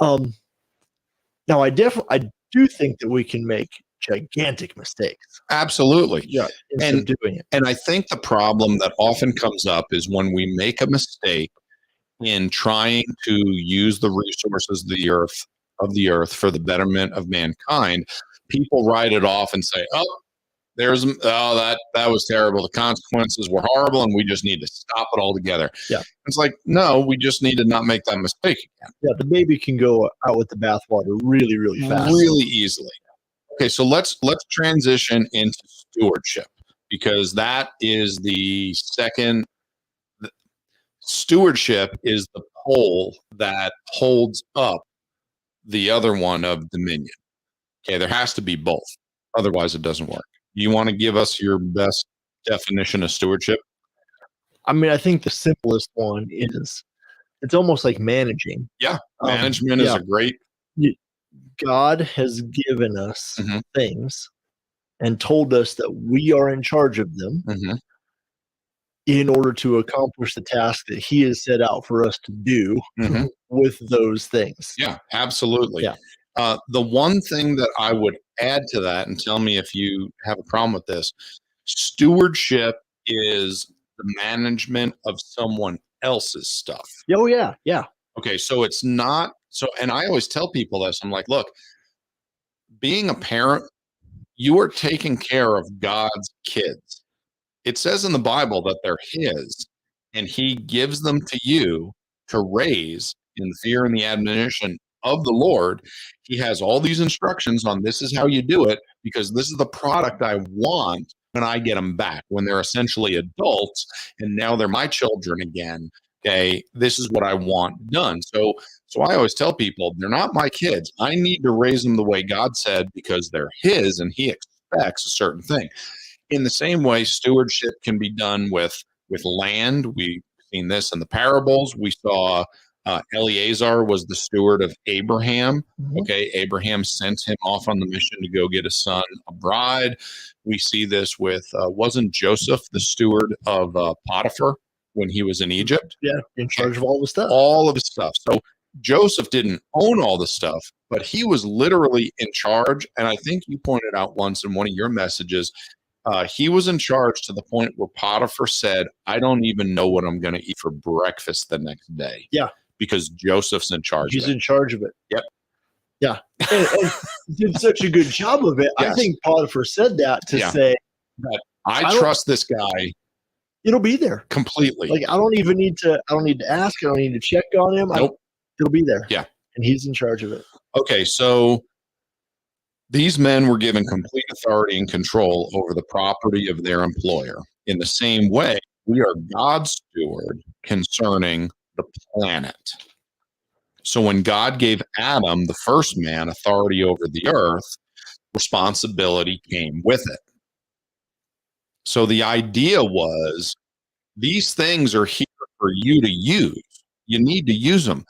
Now, I do think that we can make gigantic mistakes. Absolutely. Yeah. And doing it. And I think the problem that often comes up is when we make a mistake in trying to use the resources of the earth for the betterment of mankind, people write it off and say, that was terrible. The consequences were horrible, and we just need to stop it altogether. Yeah. It's like, no, we just need to not make that mistake again. Yeah, the baby can go out with the bathwater really, really fast. Really easily. Okay, so let's transition into stewardship, because that is the second. Stewardship is the pole that holds up the other one of dominion. Okay, there has to be both. Otherwise, it doesn't work. You want to give us your best definition of stewardship? I mean, I think the simplest one is it's almost like managing. Yeah, management is a great. God has given us things and told us that we are in charge of them in order to accomplish the task that he has set out for us to do with those things. Yeah, absolutely. Yeah. The one thing that I would add to that, and tell me if you have a problem with this, stewardship is the management of someone else's stuff. Oh, yeah. Yeah. Okay, so it's not so, and I always tell people this. I'm like, look, being a parent, you are taking care of God's kids. It says in the Bible that they're his, and he gives them to you to raise in the fear and the admonition of the Lord. He has all these instructions on this is how you do it, because this is the product I want when I get them back, when they're essentially adults and now they're my children again. Okay, this is what I want done. So I always tell people they're not my kids. I need to raise them the way God said because they're his and he expects a certain thing. In the same way, stewardship can be done with land. We've seen this in the parables. We saw Eleazar was the steward of Abraham. Okay, Abraham sent him off on the mission to go get his son a bride. We see this with wasn't Joseph the steward of Potiphar when he was in Egypt? Yeah, in charge of all the stuff. All of the stuff. So Joseph didn't own all the stuff, but he was literally in charge. And I think you pointed out once in one of your messages, he was in charge to the point where Potiphar said, I don't even know what I'm going to eat for breakfast the next day. Yeah. Because Joseph's in charge He's of it. in charge of it. Yep. Yeah. And did such a good job of it. Yes. I think Potiphar said that to say, that I trust this guy. It'll be there. Completely. Like, I don't need to ask. I don't need to check on him. Nope. It'll be there. Yeah. And he's in charge of it. Okay. So these men were given complete authority and control over the property of their employer. In the same way, we are God's steward concerning the planet. So when God gave Adam, the first man, authority over the earth, responsibility came with it. So the idea was these things are here for you to use. You need to use them.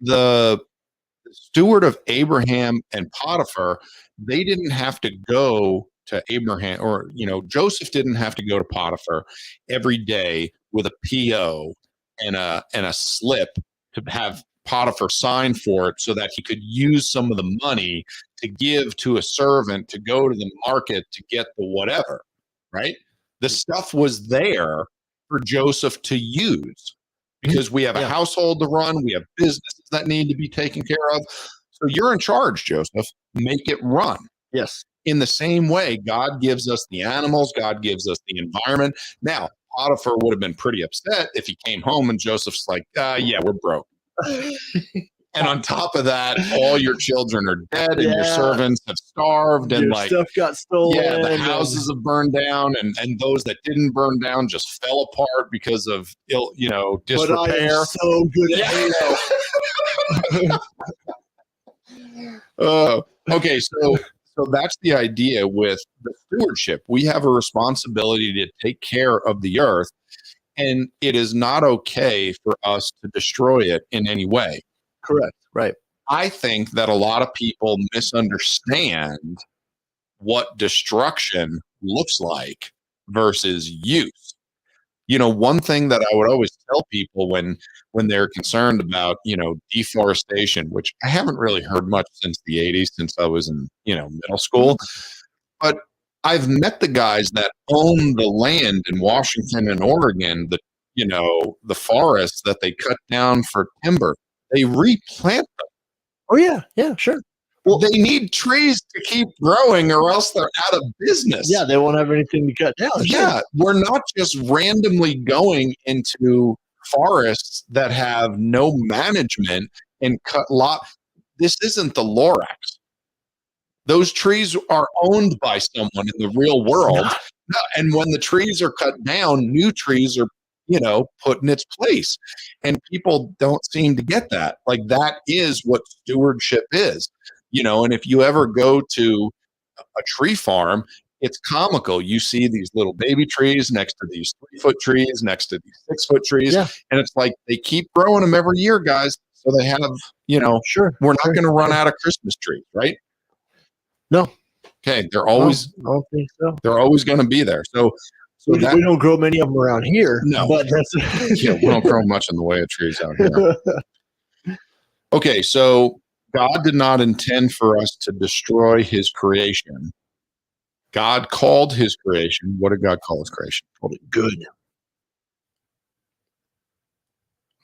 The steward of Abraham and Potiphar, they didn't have to go to Abraham, or Joseph didn't have to go to Potiphar every day with a PO and a slip to have Potiphar sign for it so that he could use some of the money to give to a servant to go to the market to get the whatever, right? The stuff was there for Joseph to use because we have a household to run. We have businesses that need to be taken care of. So you're in charge, Joseph. Make it run. Yes. In the same way, God gives us the animals. God gives us the environment. Now, Potiphar would have been pretty upset if he came home and Joseph's like, yeah, we're broke. And on top of that, all your children are dead and your servants have starved and your stuff got stolen. Yeah, the houses have burned down and those that didn't burn down just fell apart because of disrepair. But I am so good at Halo. Okay, so that's the idea with the stewardship. We have a responsibility to take care of the earth, and it is not okay for us to destroy it in any way. Correct. Right. I think that a lot of people misunderstand what destruction looks like versus use. One thing that I would always tell people when they're concerned about, deforestation, which I haven't really heard much since the 80s, since I was in, middle school, but I've met the guys that own the land in Washington and Oregon, the forests that they cut down for timber. They replant them. Oh, yeah. Yeah, sure. Well, they need trees to keep growing or else they're out of business. Yeah, they won't have anything to cut down. Yeah, we're not just randomly going into forests that have no management and cut This isn't the Lorax. Those trees are owned by someone in the real world. And when the trees are cut down, new trees are put in its place. And people don't seem to get that. Like, that is what stewardship is. And if you ever go to a tree farm, it's comical. You see these little baby trees next to these 3-foot trees, next to these 6-foot trees. Yeah. And it's like they keep growing them every year, guys. So they have, sure, we're not going to run out of Christmas trees, right? No. Okay. They're always, I don't think so. They're always going to be there. So we don't grow many of them around here. No. But that's we don't grow much in the way of trees out here. Okay. So God did not intend for us to destroy his creation. God called his creation. What did God call his creation? He called it good.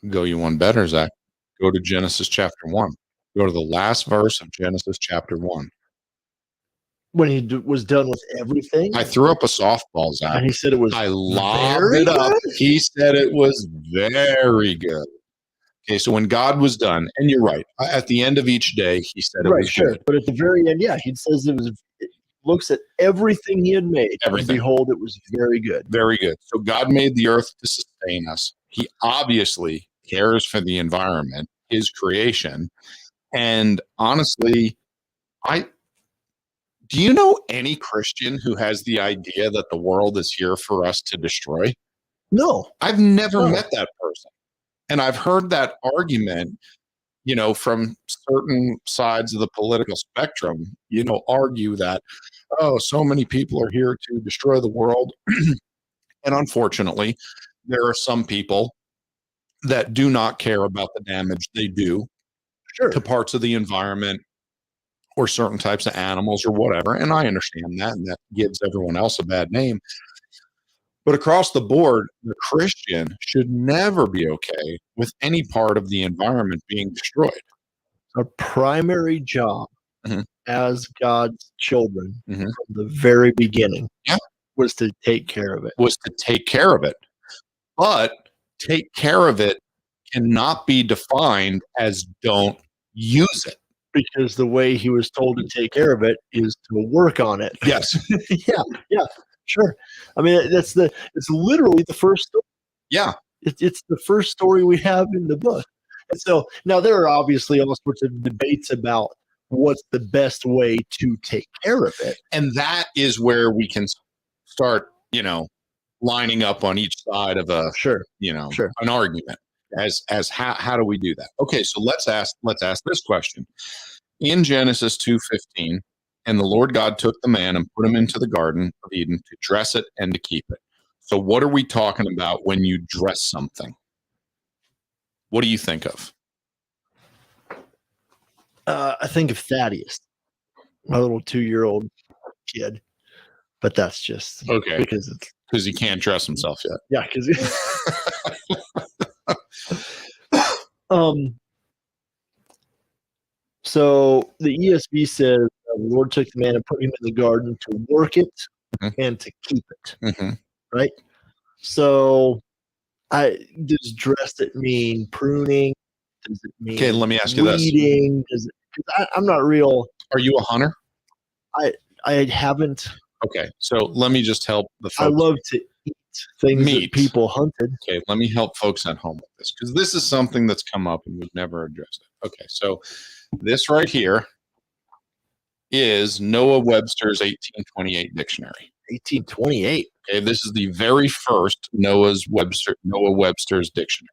Go you one better, Zach. Go to Genesis chapter 1. Go to the last verse of Genesis chapter 1. when he was done with everything. I threw up a softball, Zach. And he said it was I lobbed it up. He said it was very good. Okay, so when God was done, and you're right, at the end of each day, he said it was good. But at the very end, he says it looks at everything he had made. Everything. And behold, it was very good. Very good. So God made the earth to sustain us. He obviously cares for the environment, his creation. And honestly, do you know any Christian who has the idea that the world is here for us to destroy? No. I've never met that person. And I've heard that argument, from certain sides of the political spectrum, argue that, so many people are here to destroy the world. And unfortunately, there are some people that do not care about the damage they do to parts of the environment or certain types of animals or whatever. And I understand that, and that gives everyone else a bad name. But across the board, the Christian should never be okay with any part of the environment being destroyed. Our primary job as God's children from the very beginning was to take care of it. But take care of it cannot be defined as don't use it. Because the way he was told to take care of it is to work on it. Yes. Yeah, sure. I mean, it's literally the first story. Yeah. It's the first story we have in the book. And so now there are obviously all sorts of debates about what's the best way to take care of it. And that is where we can start, lining up on each side of an argument. As how do we do that? Okay, so let's ask this question. In Genesis 2:15, and the Lord God took the man and put him into the Garden of Eden to dress it and to keep it. So what are we talking about when you dress something? What do you think of? I think of Thaddeus, my little 2-year-old kid, but that's just okay because he can't dress himself yet. Yeah, because so the ESV says the Lord took the man and put him in the garden to work it and to keep it. Right? So does dress it mean pruning? Does it mean okay, let me ask you weeding? I'm not real. Are you a hunter? I haven't. Okay, so let me just help the folks. I love to eat things that people hunted. Okay, let me help folks at home with this, because this is something that's come up and we've never addressed it. Okay, so this right here is Noah Webster's 1828 dictionary. 1828. Okay, this is the very first Noah Webster's dictionary.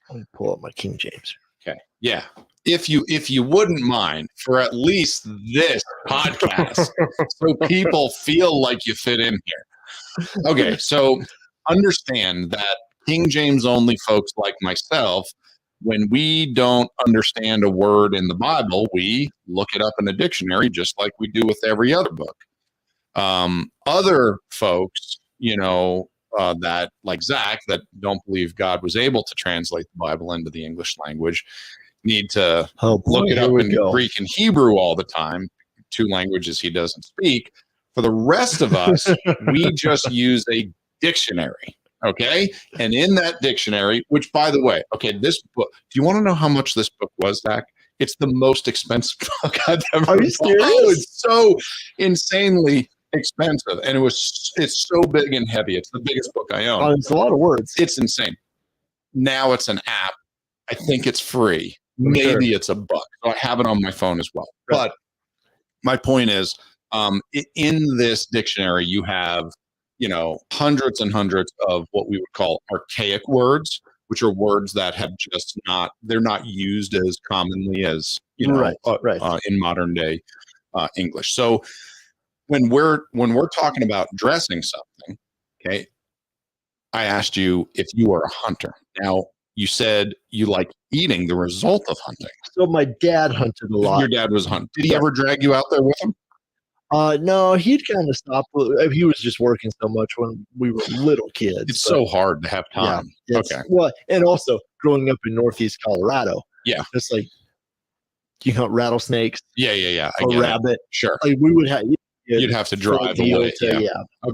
Let me pull up my King James. Okay, yeah. If you wouldn't mind, for at least this podcast, so people feel like you fit in here. Okay, so understand that King James only folks like myself, when we don't understand a word in the Bible, we look it up in a dictionary just like we do with every other book. Other folks, that like Zach, that don't believe God was able to translate the Bible into the English language, need to look it up in Greek and Hebrew all the time, 2 languages he doesn't speak. For the rest of us, we just use a dictionary, okay? And in that dictionary, which, by the way, okay, this book, do you want to know how much this book was, Zach? It's the most expensive book I've ever Are you serious? Oh, it's so insanely expensive, and it's so big and heavy. It's the biggest book I own. Oh, it's a lot of words. It's insane. Now it's an app. I think it's free. Maybe it's $1. So I have it on my phone as well. Right. But my point is, in this dictionary, you have, hundreds and hundreds of what we would call archaic words, which are words that have just they're not used as commonly as, in modern day English. So when we're talking about dressing something, okay, I asked you if you are a hunter. Now, you said you like eating the result of hunting. So my dad hunted a lot. Your dad was hunting. Did he ever drag you out there with him? No, he'd kind of stopped. He was just working so much when we were little kids. It's so hard to have time. Yeah, okay. Well, and also growing up in Northeast Colorado. Yeah. It's like you hunt rattlesnakes. Yeah. A rabbit. Sure. Like we would have you'd have to drive away. Okay.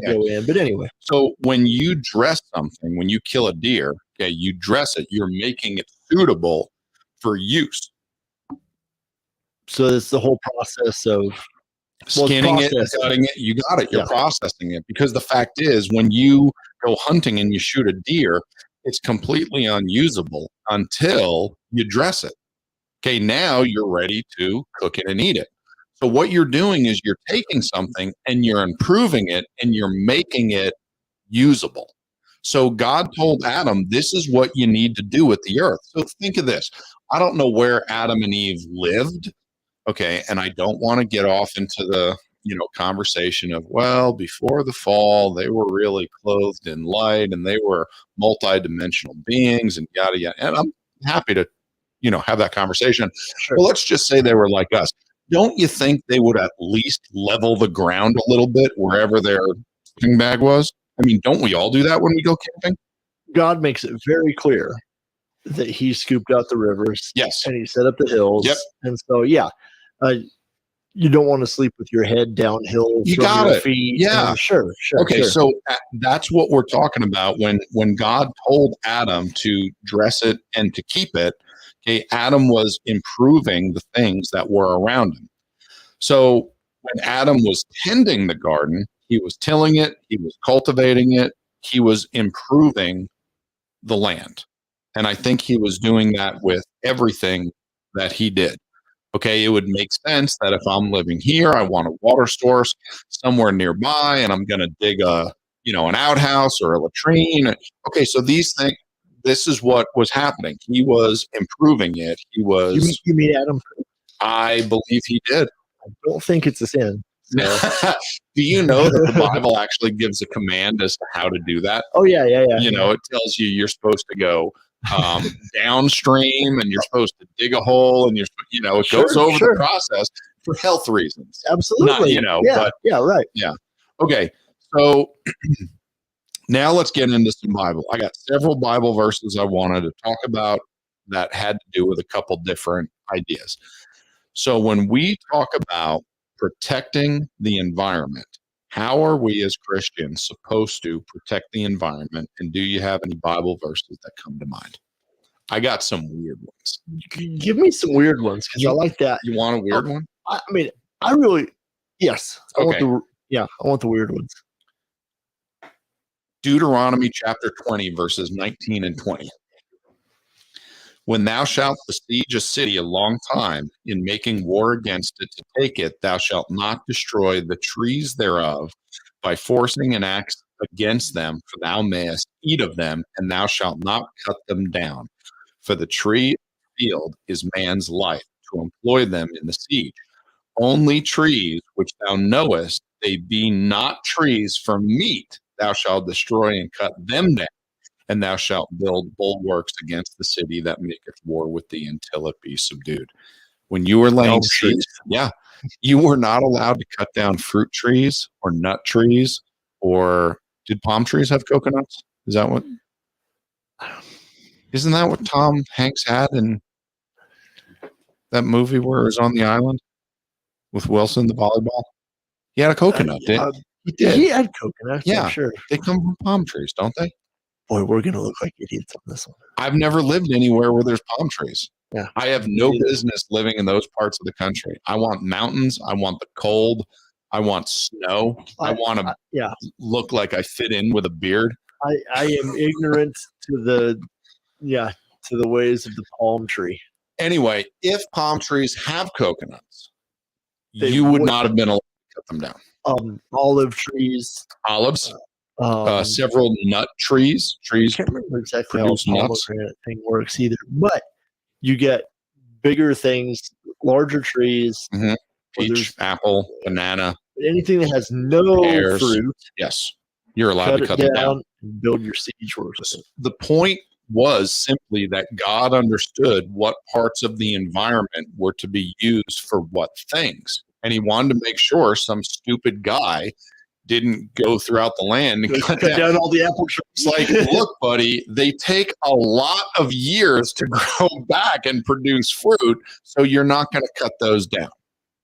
Go in. But anyway, so when you dress something, when you kill a deer, okay, you dress it. You're making it suitable for use. So it's the whole process of skinning it, cutting it. You got it. You're processing it, because the fact is, when you go hunting and you shoot a deer, it's completely unusable until you dress it. Okay, now you're ready to cook it and eat it. So what you're doing is you're taking something and you're improving it and you're making it usable. So God told Adam, this is what you need to do with the earth. So think of this. I don't know where Adam and Eve lived. Okay. And I don't want to get off into the, conversation of, well, before the fall, they were really clothed in light and they were multidimensional beings and yada, yada. And I'm happy to, have that conversation. Sure. Well, let's just say they were like us. Don't you think they would at least level the ground a little bit wherever their sleeping bag was? I mean, don't we all do that when we go camping? God makes it very clear that he scooped out the rivers. Yes. And he set up the hills. Yep. And so, you don't want to sleep with your head downhill. You got it. Feet. Yeah. Sure. Okay. So that's what we're talking about when God told Adam to dress it and to keep it. Okay. Adam was improving the things that were around him. So when Adam was tending the garden, he was tilling it, he was cultivating it, he was improving the land. And I think he was doing that with everything that he did. Okay, it would make sense that if I'm living here, I want a water source somewhere nearby, and I'm going to dig an outhouse or a latrine. Okay, so these things, this is what was happening. He was improving it. He was. You mean Adam? I believe he did. I don't think it's a sin. So. Do you know that the Bible actually gives a command as to how to do that? Oh, yeah. It tells you you're supposed to go downstream and you're supposed to dig a hole and it goes over the process for health reasons. Absolutely. But right. Yeah. Okay. So now let's get into some Bible. I got several Bible verses I wanted to talk about that had to do with a couple different ideas. So when we talk about protecting the environment, how are we as Christians supposed to protect the environment? And do you have any Bible verses that come to mind? I got some weird ones. Give me some weird ones, because I like that. You want a weird one? I really, yes. I Okay. want the weird ones. Deuteronomy chapter 20, verses 19 and 20. When thou shalt besiege a city a long time in making war against it to take it, thou shalt not destroy the trees thereof by forcing an axe against them, for thou mayest eat of them, and thou shalt not cut them down. For the tree of the field is man's life, to employ them in the siege. Only trees which thou knowest they be not trees for meat, thou shalt destroy and cut them down. And thou shalt build bulwarks against the city that maketh war with thee until it be subdued. When you were laying siege, you were not allowed to cut down fruit trees or nut trees, or did palm trees have coconuts? Isn't that what Tom Hanks had in that movie where it was on the island with Wilson, the volleyball? He had a coconut, didn't he? Did. He had coconuts, yeah, I'm sure. They come from palm trees, don't they? Boy, we're going to look like idiots on this one. I've never lived anywhere where there's palm trees. Yeah. I have no business living in those parts of the country. I want mountains. I want the cold. I want snow. I want to look like I fit in with a beard. I am ignorant to the ways of the palm tree. Anyway, if palm trees have coconuts, you would not have been allowed to cut them down. Olive trees. Olives. Several nut trees. I can't remember exactly how the pomegranate thing works either, but you get bigger things, larger trees. Mm-hmm. Peach, apple, banana. Anything that has no pears, fruit. Yes, you're allowed to cut them down. And build your siege works with it. The point was simply that God understood what parts of the environment were to be used for what things. And he wanted to make sure some stupid guy didn't go throughout the land and cut down all the apple trees. It's like, look, buddy, they take a lot of years to grow back and produce fruit, so you're not going to cut those down.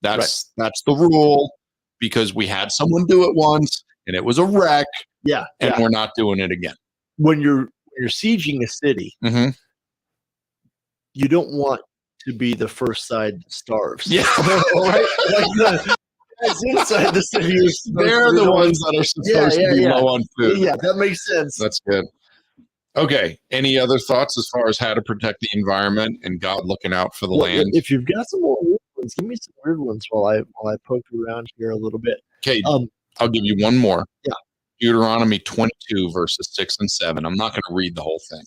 That's the rule. because we had someone do it once and it was a wreck. Yeah. And we're not doing it again. When you're sieging a city, Mm-hmm. you don't want to be the first side that starves. Yeah. Right? That's inside the city. They're the ones that are supposed to be low on food. Yeah, that makes sense. That's good. Okay. Any other thoughts as far as how to protect the environment and God looking out for the land? If you've got some more weird ones, give me some weird ones while I poke around here a little bit. Okay. I'll give you one more. Yeah. Deuteronomy 22, verses 6 and 7. I'm not going to read the whole thing.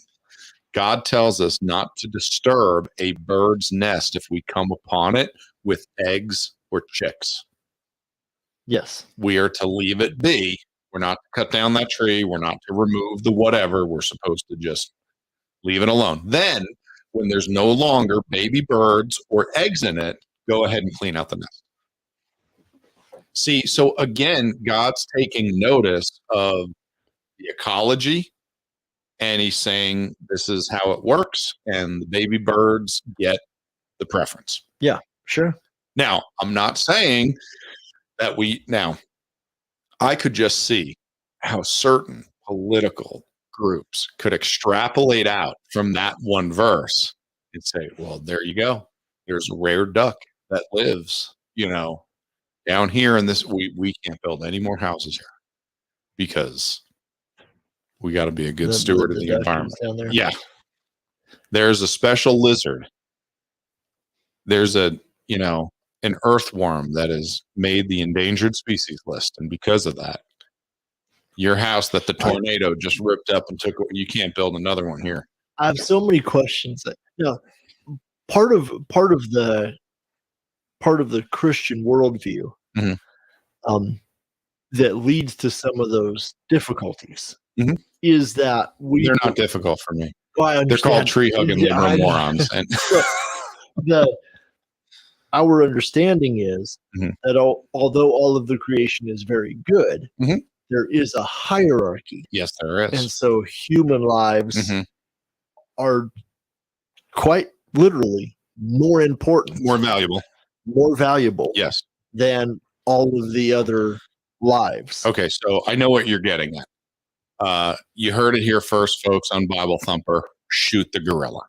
God tells us not to disturb a bird's nest if we come upon it with eggs or chicks. Yes. We are to leave it be. We're not to cut down that tree. We're not to remove the whatever. We're supposed to just leave it alone. Then, when there's no longer baby birds or eggs in it, go ahead and clean out the nest. See, so again, God's taking notice of the ecology, and he's saying this is how it works, and the baby birds get the preference. Yeah, sure. Now, I'm not saying that I could just see how certain political groups could extrapolate out from that one verse and say, well, there you go. There's a rare duck that lives, down here in this. We can't build any more houses here because we got to be a good steward of the environment. Yeah. There's a special lizard. There's an earthworm that has made the endangered species list. And because of that, your house that the tornado just ripped up and took, you can't build another one here. I have so many questions that, part of the Christian worldview, mm-hmm. That leads to some of those difficulties, mm-hmm. is that they're not difficult for me. Well, I understand. They're called tree hugging liberal morons. And our understanding is mm-hmm. that although all of the creation is very good, mm-hmm. there is a hierarchy. Yes, there is. And so human lives mm-hmm. are quite literally more important, more valuable, yes, than all of the other lives. Okay, so I know what you're getting at. You heard it here first, folks, on Bible Thumper. Shoot the gorilla.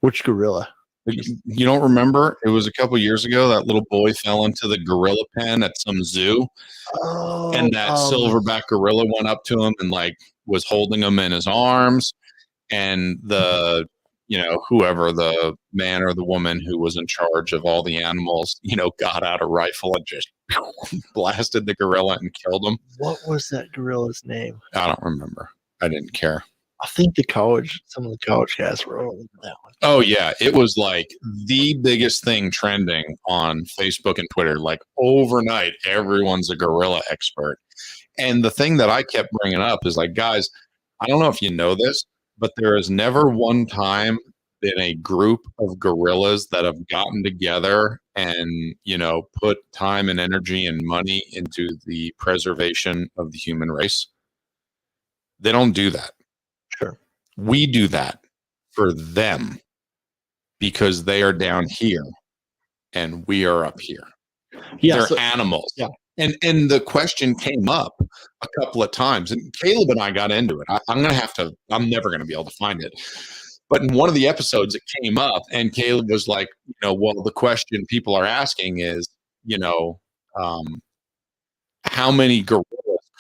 Which gorilla? You don't remember? It was a couple years ago. That little boy fell into the gorilla pen at some zoo. Oh, and that silverback gorilla went up to him and was holding him in his arms. And whoever the man or the woman who was in charge of all the animals, got out a rifle and just blasted the gorilla and killed him. What was that gorilla's name? I don't remember. I didn't care. I think some of the college guys were all over that one. Oh, yeah. It was the biggest thing trending on Facebook and Twitter. Overnight, everyone's a gorilla expert. And the thing that I kept bringing up is guys, I don't know if you know this, but there has never one time been a group of gorillas that have gotten together and, put time and energy and money into the preservation of the human race. They don't do that. Sure. We do that for them because they are down here and we are up here. Yeah, they're animals. Yeah. And the question came up a couple of times, and Caleb and I got into it. I'm never going to be able to find it. But in one of the episodes, it came up, and Caleb was like, well, the question people are asking is, how many gorillas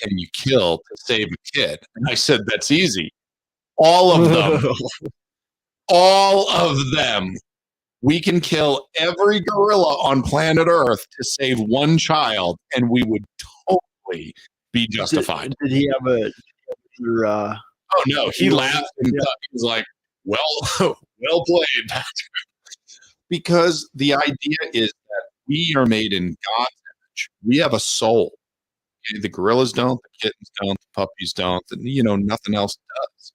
can you kill to save a kid? And I said, that's easy. All of them. All of them. We can kill every gorilla on planet Earth to save one child, and we would totally be justified. Did he have a? Oh no, he laughed and he was like, "Well, well played, Patrick." Because the idea is that we are made in God's image. We have a soul. Okay? The gorillas don't, the kittens don't, the puppies don't, and nothing else does.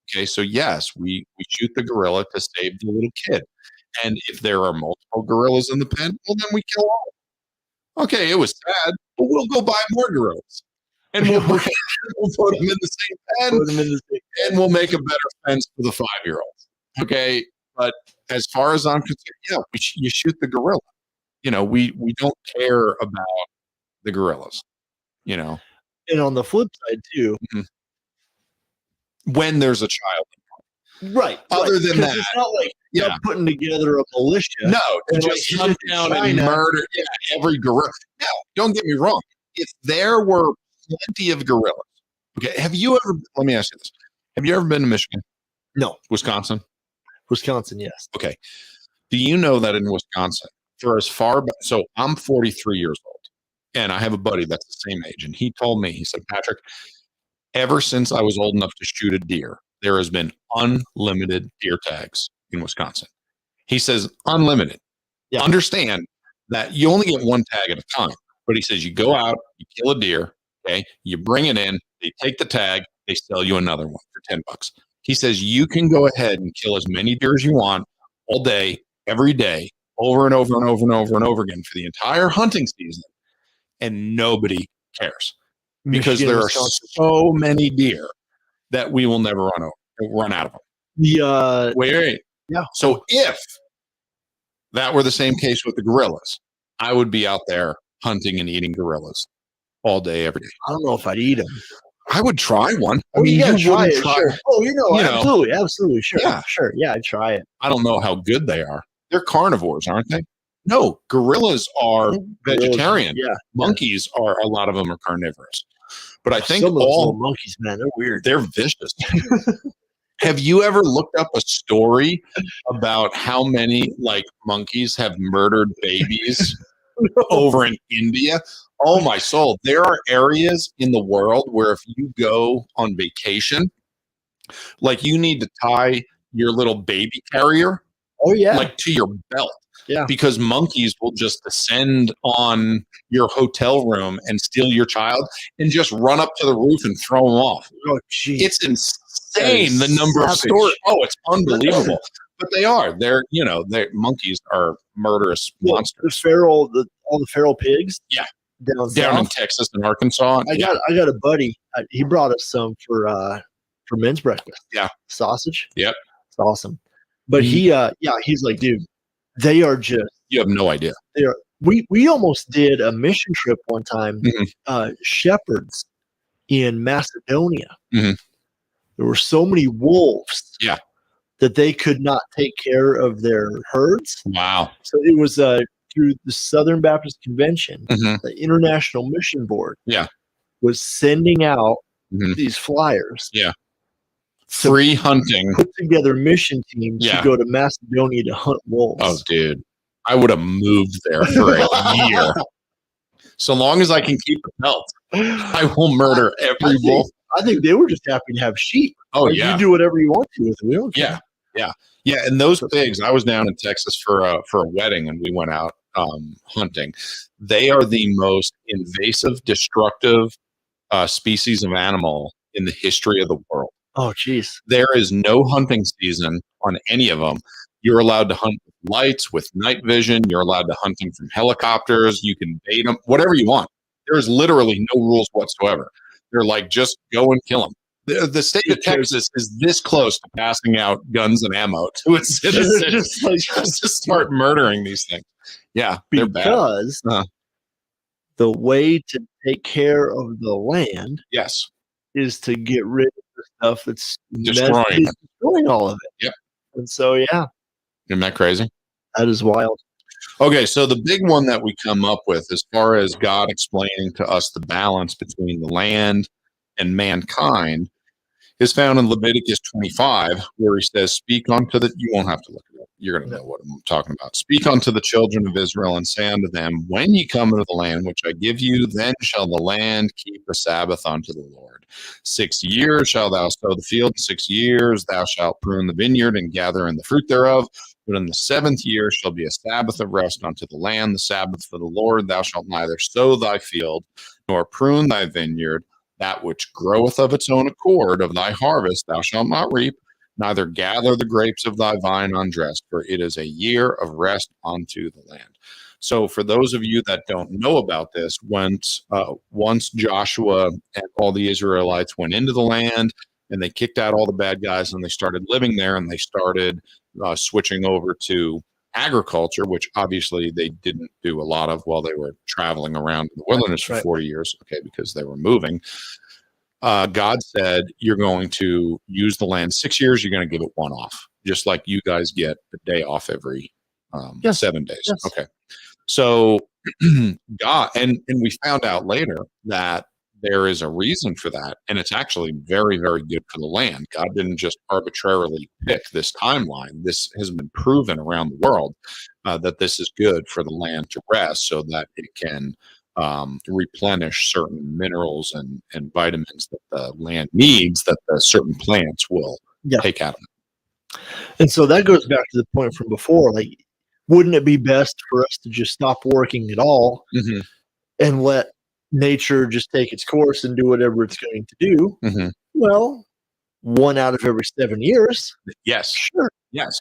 Okay, so yes, we shoot the gorilla to save the little kid. And if there are multiple gorillas in the pen, well, then we kill all. Okay, it was sad, but we'll go buy more gorillas. And we'll put them in the same pen, and we'll make a better fence for the 5-year-olds. Okay, but as far as I'm concerned, you shoot the gorilla. We don't care about the gorillas, you know. And on the flip side too, when there's a child. Right. Other than that, it's not like you're putting together a militia. No, to and just like, hunt down and murder every gorilla. Now, don't get me wrong. If there were plenty of gorillas, okay, let me ask you this. Have you ever been to Michigan? No. Wisconsin? Wisconsin, yes. Okay. Do you know that in Wisconsin, for as far back, so I'm 43 years old, and I have a buddy that's the same age, and he told me, he said, Patrick, ever since I was old enough to shoot a deer, there has been unlimited deer tags in Wisconsin. He says, unlimited. Yeah. Understand that you only get one tag at a time. But he says, you go out, you kill a deer, okay, you bring it in, they take the tag, they sell you another one for $10. He says, you can go ahead and kill as many deer as you want all day, every day, over and over and over and over and over again for the entire hunting season, and nobody cares. Because there are so many deer that we will never run out of them. Wait. Yeah. So if that were the same case with the gorillas, I would be out there hunting and eating gorillas all day, every day. I don't know if I'd eat them. I would try one. I mean, you try it. Sure. Oh, absolutely. Sure. Yeah. Sure. Yeah, I'd try it. I don't know how good they are. They're carnivores, aren't they? No, gorillas are vegetarian. Yeah. Monkeys are, a lot of them are carnivorous. But I think some of those monkeys, man, they're weird. They're vicious. Have you ever looked up a story about how many monkeys have murdered babies over in India? Oh my soul. There are areas in the world where if you go on vacation, you need to tie your little baby carrier to your belt. Yeah. Because monkeys will just descend on your hotel room and steal your child and just run up to the roof and throw them off. Oh, geez. It's insane, the number of stories. Oh, it's unbelievable. But they are. Monkeys are murderous monsters. All the feral pigs. Yeah. Down in Texas and Arkansas. I got a buddy. He brought us some for men's breakfast. Yeah. Sausage. Yep. It's awesome. But he's like, dude, they are just. You have no idea. They are. We almost did a mission trip one time. Shepherds in Macedonia. Mm-hmm. There were so many wolves. Yeah. That they could not take care of their herds. Wow. So it was through the Southern Baptist Convention, the International Mission Board. Yeah. Was sending out these flyers. Yeah. Free hunting. Put together mission teams to go to Macedonia to hunt wolves. Oh, dude. I would have moved there for a year. So long as I can keep the pelt, I will murder every wolf. I think they were just happy to have sheep. Oh, yeah. You do whatever you want to with them. We don't care. Yeah. Yeah. And those pigs, I was down in Texas for a wedding and we went out hunting. They are the most invasive, destructive species of animal in the history of the world. Oh, geez. There is no hunting season on any of them. You're allowed to hunt with lights, with night vision. You're allowed to hunt them from helicopters. You can bait them, whatever you want. There's literally no rules whatsoever. They're like, just go and kill them. The state of Texas is this close to passing out guns and ammo to its citizens just to start murdering these things. Yeah, they're bad. Because the way to take care of the land is to get rid of the stuff that's destroying all of it. Yep. And so, Isn't that crazy? That is wild. Okay, so the big one that we come up with as far as God explaining to us the balance between the land and mankind is found in Leviticus 25, where he says, speak unto the, you won't have to look it up. You're going to know what I'm talking about. Speak unto the children of Israel and say unto them, when ye come into the land which I give you, then shall the land keep a Sabbath unto the Lord. 6 years shalt thou sow the field, 6 years thou shalt prune the vineyard and gather in the fruit thereof. But in the 7th year shall be a Sabbath of rest unto the land, the Sabbath for the Lord. Thou shalt neither sow thy field, nor prune thy vineyard. That which groweth of its own accord of thy harvest thou shalt not reap, neither gather the grapes of thy vine undressed, for it is a year of rest unto the land. So for those of you that don't know about this, once Joshua and all the Israelites went into the land and they kicked out all the bad guys and they started living there and they started switching over to agriculture, which obviously they didn't do a lot of while they were traveling around in the wilderness for 40 years, okay, because they were moving. God said, you're going to use the land 6 years, you're going to give it one off, just like you guys get a day off every 7 days. Yes. Okay. So God, and we found out later that there is a reason for that, and it's actually very, very good for the land. God didn't just arbitrarily pick this timeline. This has been proven around the world that this is good for the land to rest so that it can replenish certain minerals and vitamins that the land needs, that the certain plants will take out of it. And so that goes back to the point from before. Like, wouldn't it be best for us to just stop working at all and let nature just take its course and do whatever it's going to do? Well, 1 out of every 7 years. Yes. Sure. Yes.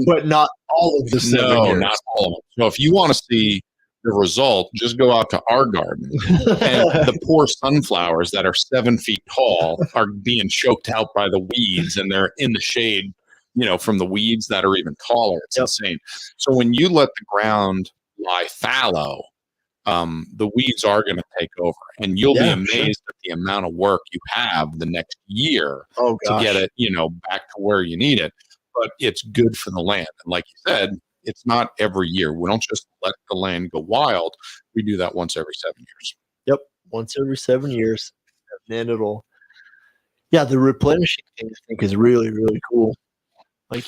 But not all of the 7 years. Not all of them. So if you want to see the result, just go out to our garden and the poor sunflowers that are 7 feet tall are being choked out by the weeds, and they're in the shade, from the weeds that are even taller. It's insane. So when you let the ground lie fallow, the weeds are going to take over, and you'll be amazed at the amount of work you have the next year to get it, back to where you need it. But it's good for the land. And like you said, it's not every year. We don't just let the land go wild. We do that once every 7 years. Yep. Once every 7 years. And then it'll, the replenishing thing I think is really, really cool. Like,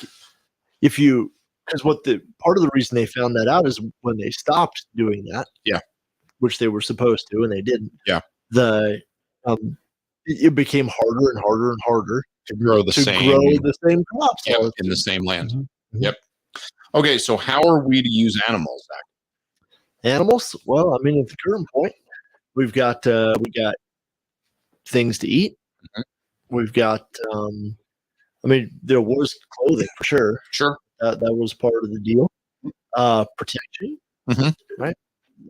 because part of the reason they found that out is when they stopped doing that. Yeah. Which they were supposed to, and they didn't. Yeah. It became harder and harder and harder to grow the same crops in the same land. Yep. Okay, so how are we to use animals, Zach? Animals? Well, I mean, at the current point, we got things to eat. We've got, there was clothing for sure. Sure. That was part of the deal. Protection, right?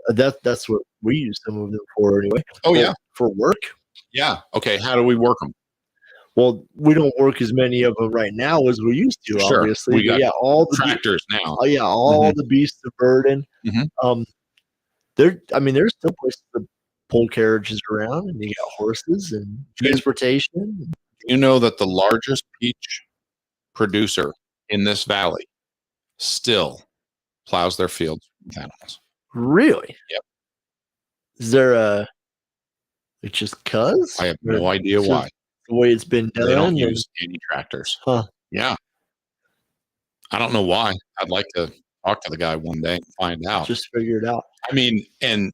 That's what we use some of them for anyway. For work. Yeah. Okay. How do we work them? Well, we don't work as many of them right now as we used to. Sure. Obviously, we got all the tractors now. All the beasts of burden. There's still places to pull carriages around, and you got horses and transportation. You know that the largest peach producer in this valley still plows their fields with animals. Really? Yep. Is there it's just cuz? I have no idea why. The way it's been done. They don't use any tractors. Yeah. I don't know why. I'd like to talk to the guy one day and find out. Just figure it out. I mean, and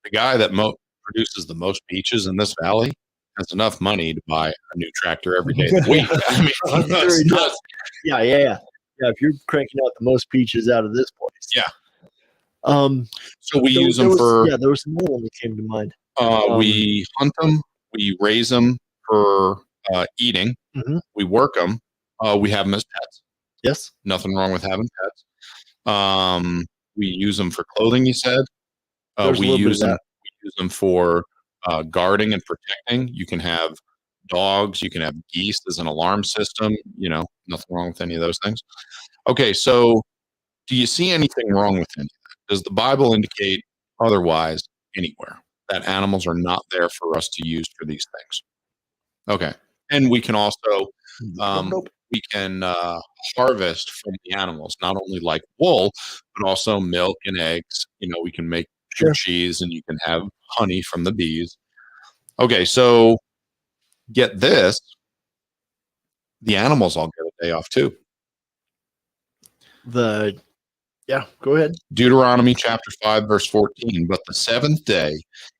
the guy that produces the most peaches in this valley has enough money to buy a new tractor every day of the week. I mean, that's nuts. Yeah. If you're cranking out the most peaches out of this place. Yeah. So we use them for. Yeah, there was another one that came to mind. We hunt them. We raise them for eating. We work them. We have them as pets. Yes. Nothing wrong with having pets. We use them for clothing, you said. We use them for guarding and protecting. You can have dogs. You can have geese as an alarm system. Nothing wrong with any of those things. Okay, so do you see anything wrong with any of that? Does the Bible indicate otherwise anywhere that animals are not there for us to use for these things? Okay. And we can also we can harvest from the animals, not only like wool, but also milk and eggs. We can make cheese, and you can have honey from the bees. Okay, so get this. The animals all get a day off too. Go ahead. Deuteronomy chapter 5, verse 14. But the seventh day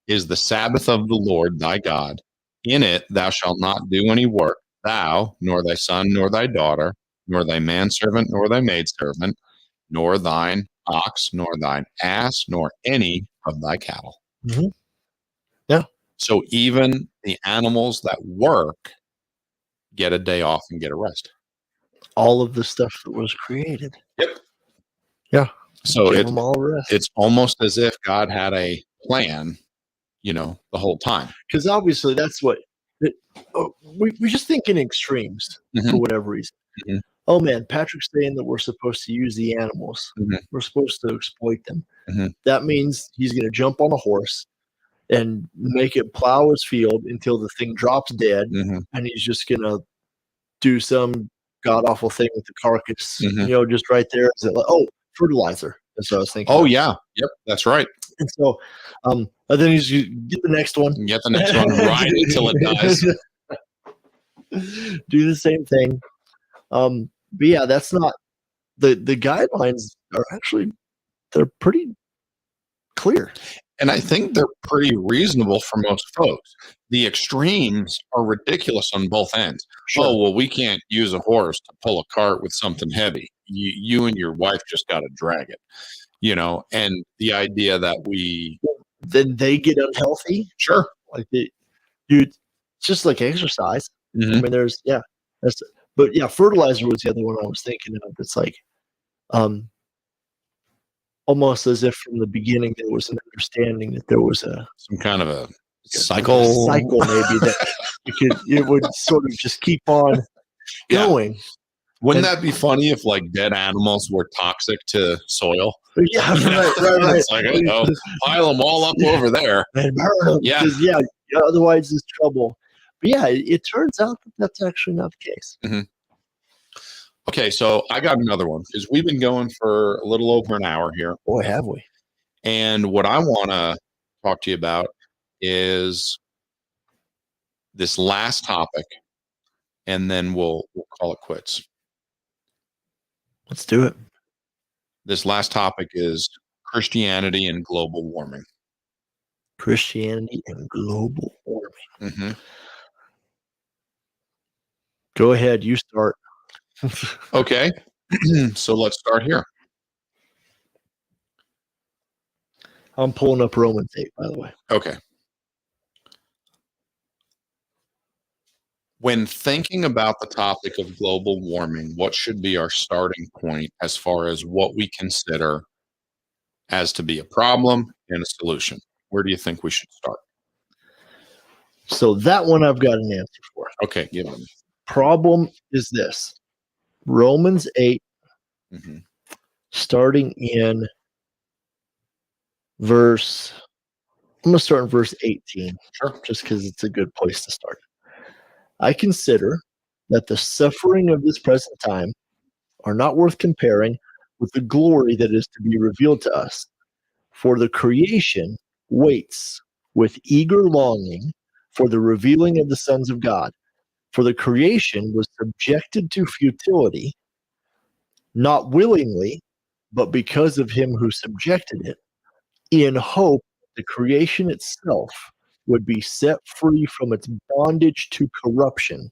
is the Sabbath of the Lord thy God. In it thou shalt not do any work, thou, nor thy son, nor thy daughter, nor thy manservant, nor thy maidservant, nor thine ox, nor thine ass, nor any of thy cattle. Yeah. So even the animals that work get a day off and get a rest. All of the stuff that was created. Yep. Yeah. So it's almost as if God had a plan, the whole time. Because obviously that's what we just think in extremes for whatever reason. oh man, Patrick's saying that we're supposed to use the animals. Mhm. We're supposed to exploit them. Mhm. That means he's going to jump on a horse and make it plow his field until the thing drops dead, Mhm. and he's just going to do some god awful thing with the carcass, Mhm. just right there. Is it like, fertilizer? That's what I was thinking. Oh yeah, yep, that's right. And so, and then he's get the next one. Get the next one, ride it till it dies. Do the same thing. But yeah, that's not the guidelines are actually they're pretty clear. And I think they're pretty reasonable for most folks. The extremes are ridiculous on both ends. Sure. Oh, well, we can't use a horse to pull a cart with something heavy. You and your wife just got to drag it, and the idea that then they get unhealthy. Sure. Like it's just like exercise. Mhm. I mean, but yeah, fertilizer was the other one I was thinking of. It's like, almost as if from the beginning there was an understanding that there was some kind of a cycle maybe that it would sort of just keep on going. Wouldn't that be funny if like dead animals were toxic to soil? Yeah, right. It's like, pile them all up over there and burn them. Yeah. Otherwise it's trouble. But yeah, it turns out that that's actually not the case. Mm-hmm. Okay, so I got another one because we've been going for a little over an hour here. Boy, have we. And what I want to talk to you about is this last topic, and then we'll call it quits. Let's do it. This last topic is Christianity and global warming. Christianity and global warming. Mm-hmm. Go ahead, you start. Okay, so let's start here. I'm pulling up Romans 8, by the way. Okay. When thinking about the topic of global warming, what should be our starting point as far as what we consider as to be a problem and a solution? Where do you think we should start? So that one I've got an answer for. Okay, give it. Problem is this. Romans 8, starting in I'm going to start in verse 18, just because it's a good place to start. I consider that the suffering of this present time are not worth comparing with the glory that is to be revealed to us. For the creation waits with eager longing for the revealing of the sons of God. For the creation was subjected to futility, not willingly, but because of him who subjected it, in hope the creation itself would be set free from its bondage to corruption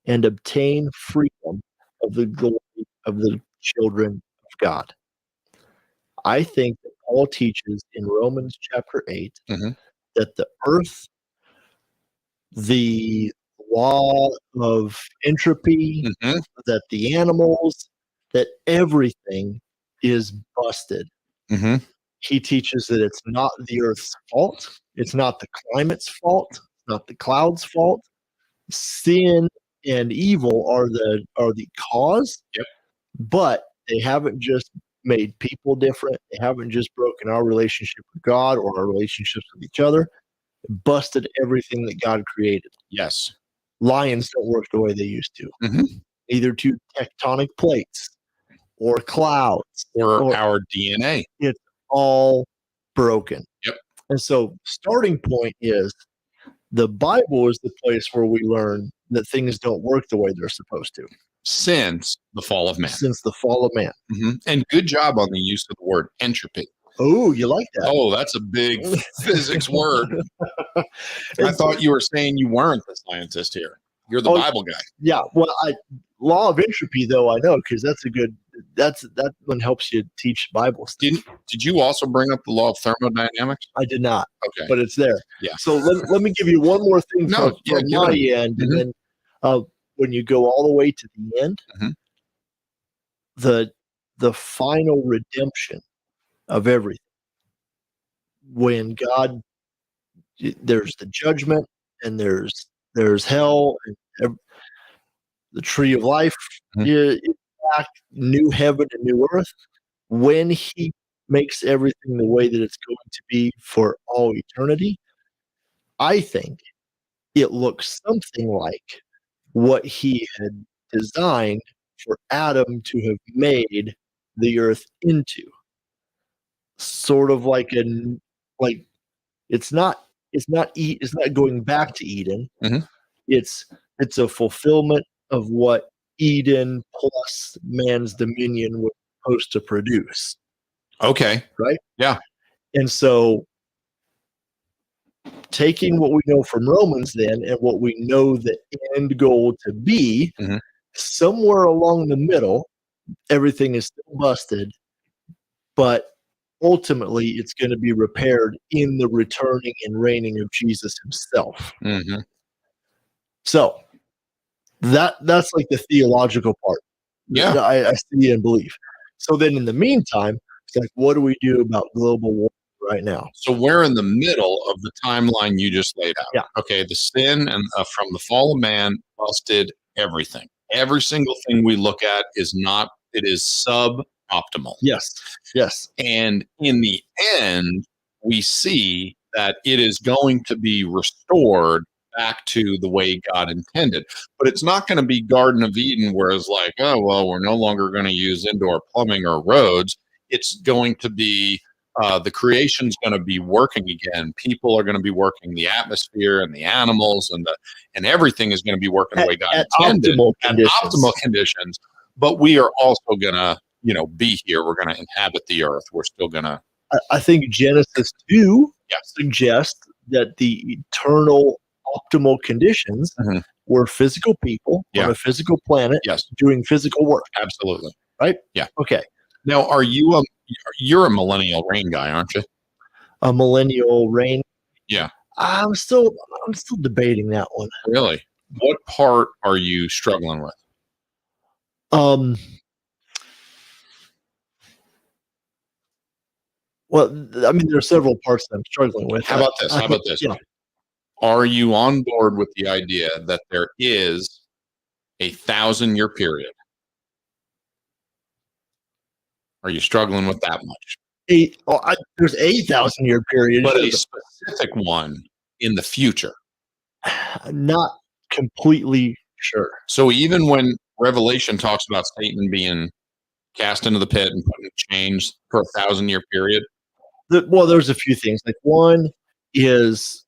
and obtain freedom of the glory of the children of God. I think that Paul teaches in Romans chapter 8 that the earth, the law of entropy, that the animals, that everything is busted. He teaches that it's not the earth's fault. It's not the climate's fault. It's not the cloud's fault. Sin and evil are the cause. Yep. But they haven't just made people different. They haven't just broken our relationship with God or our relationships with each other. Busted everything that God created. Yes. Lions don't work the way they used to. Either two tectonic plates or clouds or our DNA. It's all broken. Yep. And so starting point is the Bible is the place where we learn that things don't work the way they're supposed to. Since the fall of man. Since the fall of man. And good job on the use of the word entropy. Oh, you like that? Oh, that's a big physics word. I thought you were saying you weren't the scientist here. You're the Bible guy. Yeah. Well, law of entropy, though, I know, because that one helps you teach Bible stuff. Did you also bring up the law of thermodynamics? I did not. Okay. But it's there. Yeah. So let me give you one more thing from my end. And then when you go all the way to the end, the final redemption of everything. When God, there's the judgment and there's hell. And the tree of life, Mhm. in fact, new heaven and new earth, when he makes everything the way that it's going to be for all eternity, I think it looks something like what he had designed for Adam to have made the earth into. Sort of like like it's not it's not going back to Eden. Mhm. It's a fulfillment of what Eden plus man's dominion was supposed to produce, Okay. right? Yeah. And so taking what we know from Romans then and what we know the end goal to be, Mhm. somewhere along the middle, everything is still busted, but ultimately it's going to be repaired in the returning and reigning of Jesus himself. Mhm. So that's like the theological part Yeah. that I see and believe. So then in the meantime, it's like, what do we do about global warming right now? So we're in the middle of the timeline you just laid out. Yeah. Okay. The sin and from the fall of man busted everything. Every single thing we look at is not. It is suboptimal. Yes. Yes. And in the end, we see that it is going to be restored back to the way God intended. But it's not going to be Garden of Eden, where it's like, oh, well, we're no longer going to use indoor plumbing or roads. It's going to be the creation's going to be working again. People are going to be working the atmosphere and the animals and everything is going to be working the way God intended at optimal conditions. But we are also going to be here. We're going to inhabit the earth. We're still going to. I think Genesis 2 suggests that the eternal optimal conditions were physical people on a physical planet doing physical work. Absolutely. Right? Yeah. Okay. Now, you're a millennial reign guy, aren't you? A millennial reign? Yeah. I'm still debating that one. Really? What part are you struggling with? Well, I mean, there are several parts that I'm struggling with. How about this? Yeah. Are you on board with the idea that there is a 1,000-year period? Are you struggling with that much? There's 8,000-year period, but a specific one in the future. Not completely sure. So even when Revelation talks about Satan being cast into the pit and put in chains for a 1,000-year period, well, there's a few things. Like one is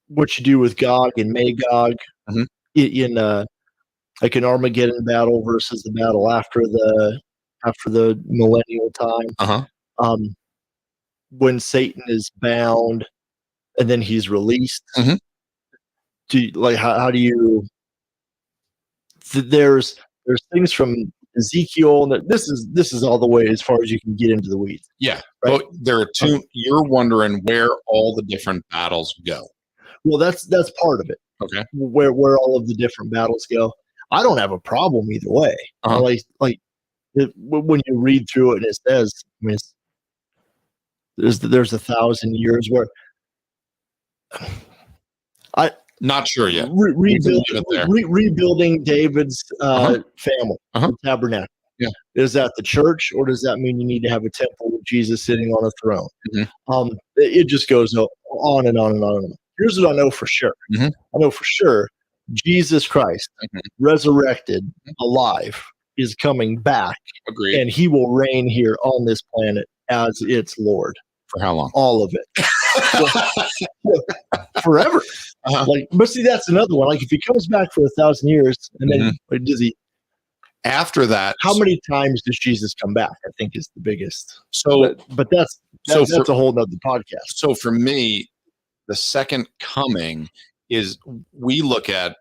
what you do with Gog and Magog in like an Armageddon battle versus the battle after the millennial time. When Satan is bound and then he's released. How do you? There's things from Ezekiel that this is all the way as far as you can get into the weeds. Yeah, right? But there are two. You're wondering where all the different battles go. Well, that's part of it. Okay, where all of the different battles go. I don't have a problem either way. When you read through it and it says, I mean, there's 1,000 years where not sure yet. Rebuilding David's family, the tabernacle. Yeah. Is that the church, or does that mean you need to have a temple with Jesus sitting on a throne? It just goes on and on and on and on. Here's what I know for sure. I know for sure Jesus Christ, resurrected, alive, is coming back. Agreed. And he will reign here on this planet as its Lord. For how long? All of it. Forever. But see, that's another one. Like if he comes back for 1,000 years, and then does he? After that, how many times does Jesus come back? I think is the biggest. So, but that's a whole nother podcast. So for me, the second coming is we look at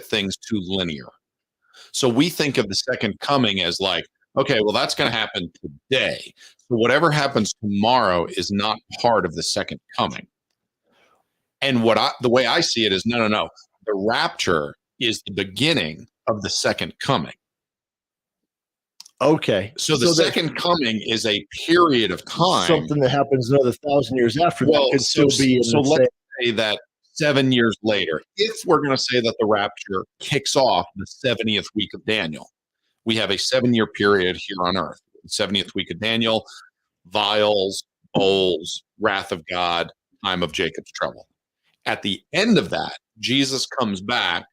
things too linear. So we think of the second coming as like, okay, well, that's going to happen today. So whatever happens tomorrow is not part of the second coming. And the way I see it is, no. The rapture is the beginning of the second coming. Okay. So the second coming is a period of time. Something that happens another 1,000 years after that could still be in let's say that 7 years later, if we're going to say that the rapture kicks off the 70th week of Daniel, we have a 7-year period here on earth. The 70th week of Daniel, vials, bowls, wrath of God, time of Jacob's trouble. At the end of that, Jesus comes back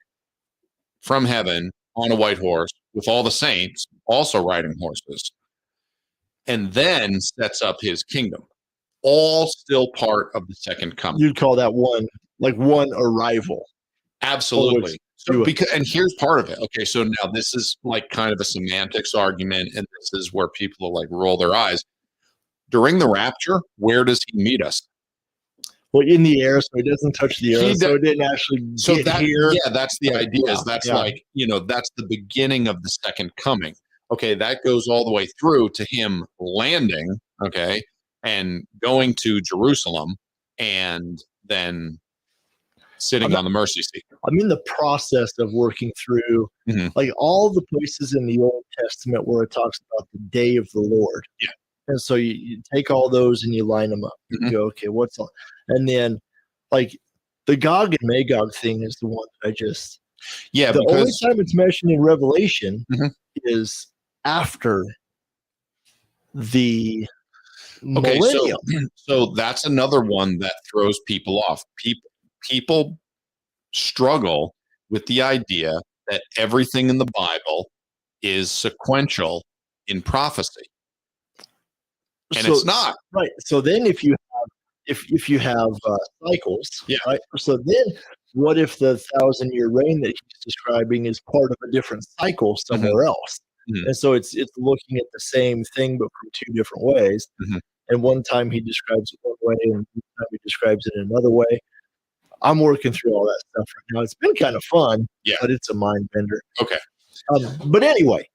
from heaven on a white horse with all the saints also riding horses, and then sets up his kingdom. All still part of the second coming. You'd call that one arrival. Absolutely. So and here's part of it. Okay, so now this is like kind of a semantics argument, and this is where people like roll their eyes. During the rapture, where does he meet us? Well, in the air, so he doesn't touch the earth, so it didn't actually get here. Yeah, that's the idea. Is that's like, that's the beginning of the second coming. Okay, that goes all the way through to him landing, okay, and going to Jerusalem, and then sitting on the mercy seat. I'm in the process of working through like all the places in the Old Testament where it talks about the day of the Lord. Yeah. And so you take all those and you line them up. You go, okay, what's on? And then like the Gog and Magog thing is the one that I just the only time it's mentioned in Revelation is after the millennium. So that's another one that throws people off. People struggle with the idea that everything in the Bible is sequential in prophecy. And it's not. Right. So then if you have cycles, right? So then what if the 1,000-year reign that he's describing is part of a different cycle somewhere else? And so it's looking at the same thing but from two different ways. And one time he describes it one way and one time he describes it in another way. I'm working through all that stuff right now. It's been kind of fun, but it's a mind bender. Okay. But anyway,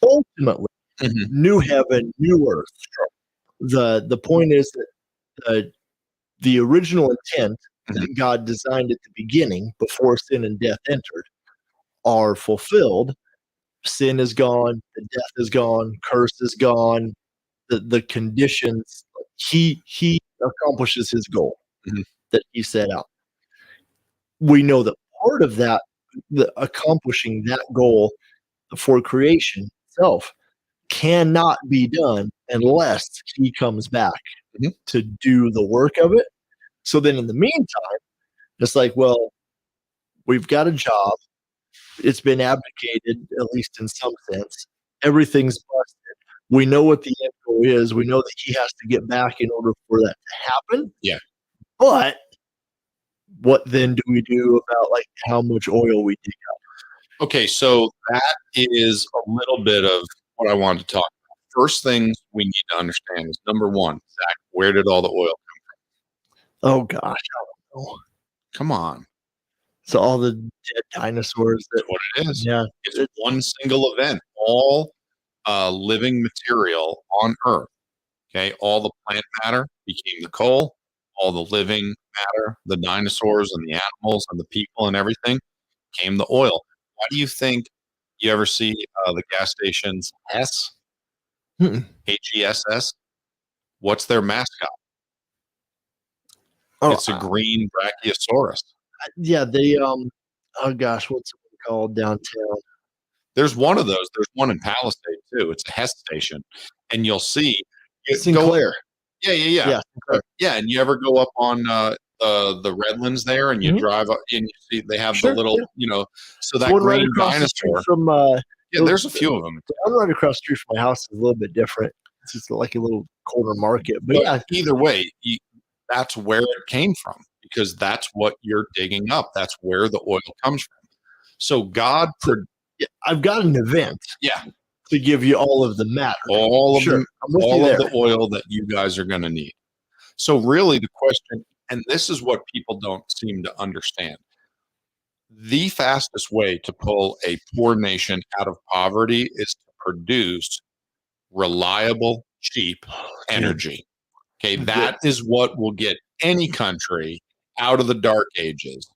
ultimately, new heaven, new earth. The point is that the original intent that God designed at the beginning, before sin and death entered, are fulfilled. Sin is gone, the death is gone, curse is gone. The conditions, he accomplishes his goal that he set out. We know that part of that, accomplishing that goal for creation itself, cannot be done unless he comes back to do the work of it. So then in the meantime, it's like, well, we've got a job. It's been abdicated, at least in some sense. Everything's busted. We know what the end goal is. We know that he has to get back in order for that to happen. Yeah. But what then do we do about like how much oil we dig up? Okay, so that is a little bit of what I wanted to talk about. First things we need to understand is, number one, Zach, where did all the oil come from? Oh gosh, I don't know. Come on. So all the dead dinosaurs. That's what it is. Yeah. It's one single event. All living material on Earth. Okay, all the plant matter became the coal. All the living matter, the dinosaurs and the animals and the people and everything, became the oil. Why do you think you ever see the gas stations Hess? HESS? What's their mascot? It's a green brachiosaurus. Yeah, they oh gosh, what's it called downtown? There's one of those. There's one in Palisade too. It's a Hess station, and you'll see Sinclair. Yeah. And you ever go up on the Redlands there, and you drive up, and you see they have the little, so that green dinosaur. From there's a few of them. The one right across the street from my house is a little bit different. It's just like a little corner market, but either way, that's where it came from, because that's what you're digging up. That's where the oil comes from. So God, I've got an event. Yeah. To give you all of the matter. All of the oil that you guys are going to need. So really the question, and this is what people don't seem to understand. The fastest way to pull a poor nation out of poverty is to produce reliable, cheap energy. Okay, that is what will get any country out of the dark ages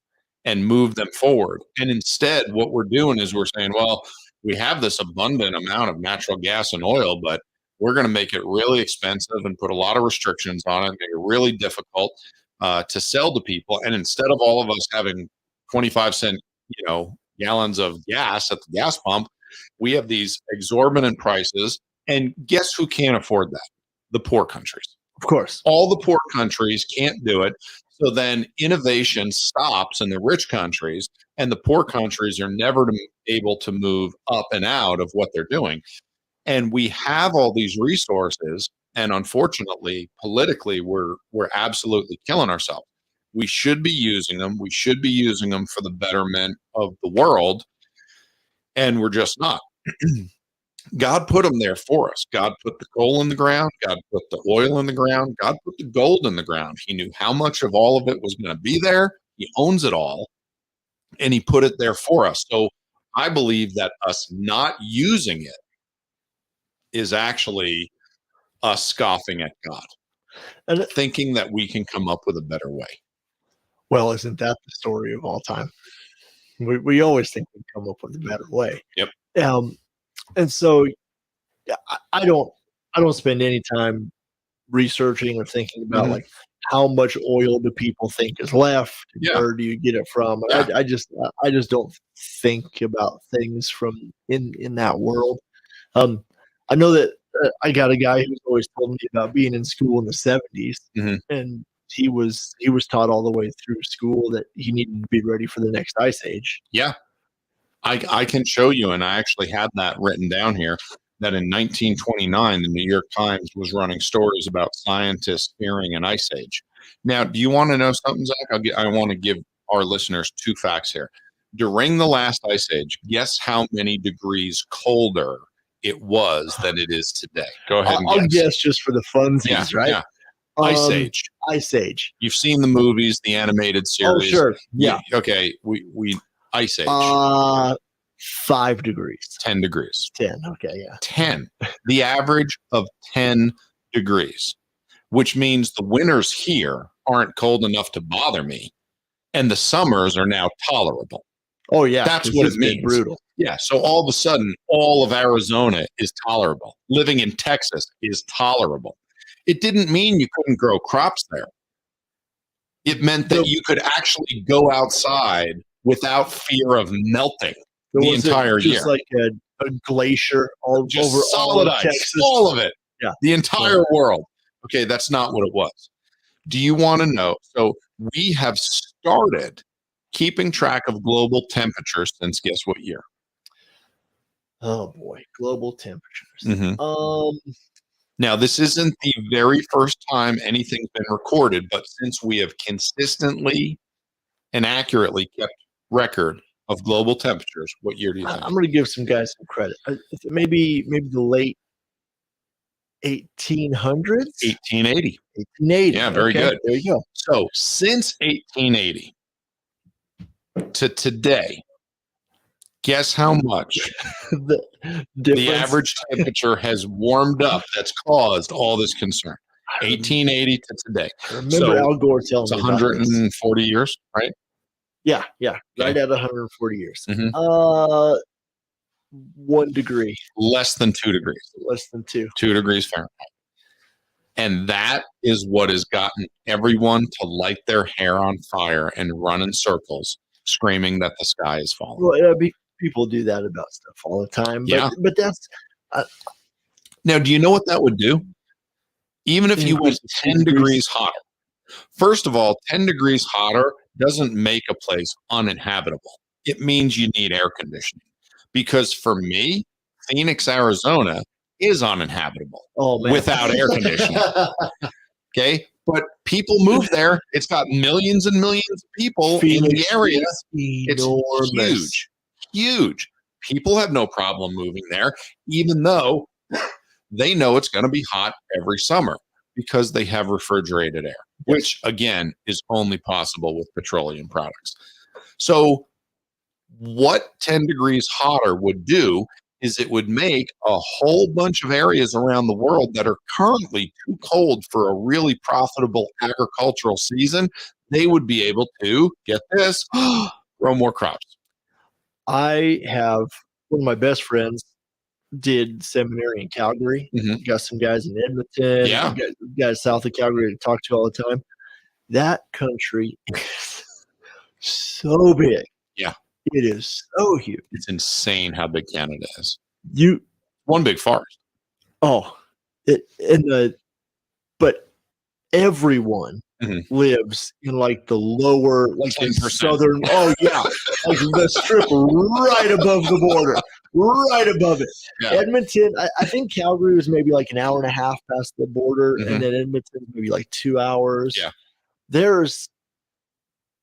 and move them forward. And instead, what we're doing is we're saying, well, we have this abundant amount of natural gas and oil, but we're going to make it really expensive and put a lot of restrictions on it, make it really difficult. to sell to people. And instead of all of us having 25-cent, gallons of gas at the gas pump, we have these exorbitant prices. And guess who can't afford that? The poor countries. Of course. All the poor countries can't do it. So then innovation stops in the rich countries, and the poor countries are never able to move up and out of what they're doing. And we have all these resources, and unfortunately, politically, we're absolutely killing ourselves. We should be using them. We should be using them for the betterment of the world, and we're just not. God put them there for us. God put the coal in the ground. God put the oil in the ground. God put the gold in the ground. He knew how much of all of it was going to be there. He owns it all, and he put it there for us. So I believe that us not using it is actually us scoffing at God and thinking that we can come up with a better way. Well, isn't that the story of all time? We always think we come up with a better way. Yep. And so I don't spend any time researching or thinking about like how much oil do people think is left? Yeah. Where do you get it from? Yeah. I just don't think about things from in that world. I know that I got a guy who's always told me about being in school in the 70s, and he was taught all the way through school that he needed to be ready for the next ice age. Yeah. I can show you, and I actually had that written down here, that in 1929, the New York Times was running stories about scientists fearing an ice age. Now, do you want to know something, Zach? I want to give our listeners two facts here. During the last ice age, guess how many degrees colder it was than it is today? Go ahead and guess. I'll guess just for the funsies, right? Yeah. Ice Age. Ice Age. You've seen the movies, the animated series. Oh, sure. Yeah. Okay. We Ice Age. 5 degrees. 10 degrees. 10. Okay. Yeah. 10. The average of 10 degrees, which means the winters here aren't cold enough to bother me, and the summers are now tolerable. Oh, yeah. That's what it means. Brutal. Yeah. So all of a sudden, all of Arizona is tolerable. Living in Texas is tolerable. It didn't mean you couldn't grow crops there. It meant that you could actually go outside without fear of melting the entire year. Just like a glacier all just over solid all of ice, Texas. all of it. Yeah. The entire world. Okay, that's not what it was. Do you want to know? So we have started keeping track of global temperatures since guess what year? Oh boy, global temperatures. Now, this isn't the very first time anything's been recorded, but since we have consistently and accurately kept record of global temperatures, what year do you think? I'm going to give some guys some credit. Maybe the late 1800s? 1880. 1880. Yeah, very good. There you go. So since 1880 to today, guess how much the average temperature has warmed up that's caused all this concern? 1880 to today. I remember Al Gore telling me it's 140 years, right? Yeah. Right at 140 years. 1 degree. Less than 2 degrees. Less than 2. 2 degrees Fahrenheit. And that is what has gotten everyone to light their hair on fire and run in circles, screaming that the sky is falling. Well, people do that about stuff all the time. But that's... now, do you know what that would do? Even if you went 10 degrees hotter. First of all, 10 degrees hotter doesn't make a place uninhabitable. It means you need air conditioning. Because for me, Phoenix, Arizona is uninhabitable without air conditioning. Okay? But people move there. It's got millions and millions of people in the area. It's huge. People have no problem moving there, even though they know it's going to be hot every summer because they have refrigerated air, which again is only possible with petroleum products. So what 10 degrees hotter would do is it would make a whole bunch of areas around the world that are currently too cold for a really profitable agricultural season. They would be able to, get this, grow more crops. I have one of my best friends did seminary in Calgary. Got some guys in Edmonton. Yeah. Guys south of Calgary to talk to all the time. that country is so big. Yeah. It is so huge. It's insane how big Canada is. You One big forest. But everyone lives in like the lower, like the 10%. southern. Oh yeah, like the strip right above the border, right above it. Yeah. Edmonton, I think Calgary was maybe like an hour and a half past the border, and then Edmonton maybe like 2 hours. Yeah. There's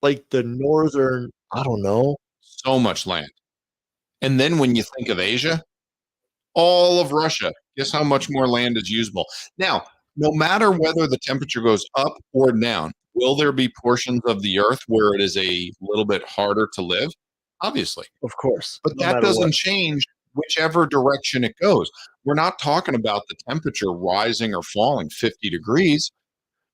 like the northern, I don't know, so much land. And then when you think of Asia, all of Russia, guess how much more land is usable? Now, no matter whether the temperature goes up or down, will there be portions of the earth where it is a little bit harder to live? Obviously. of course. But that doesn't change whichever direction it goes. We're not talking about the temperature rising or falling 50 degrees.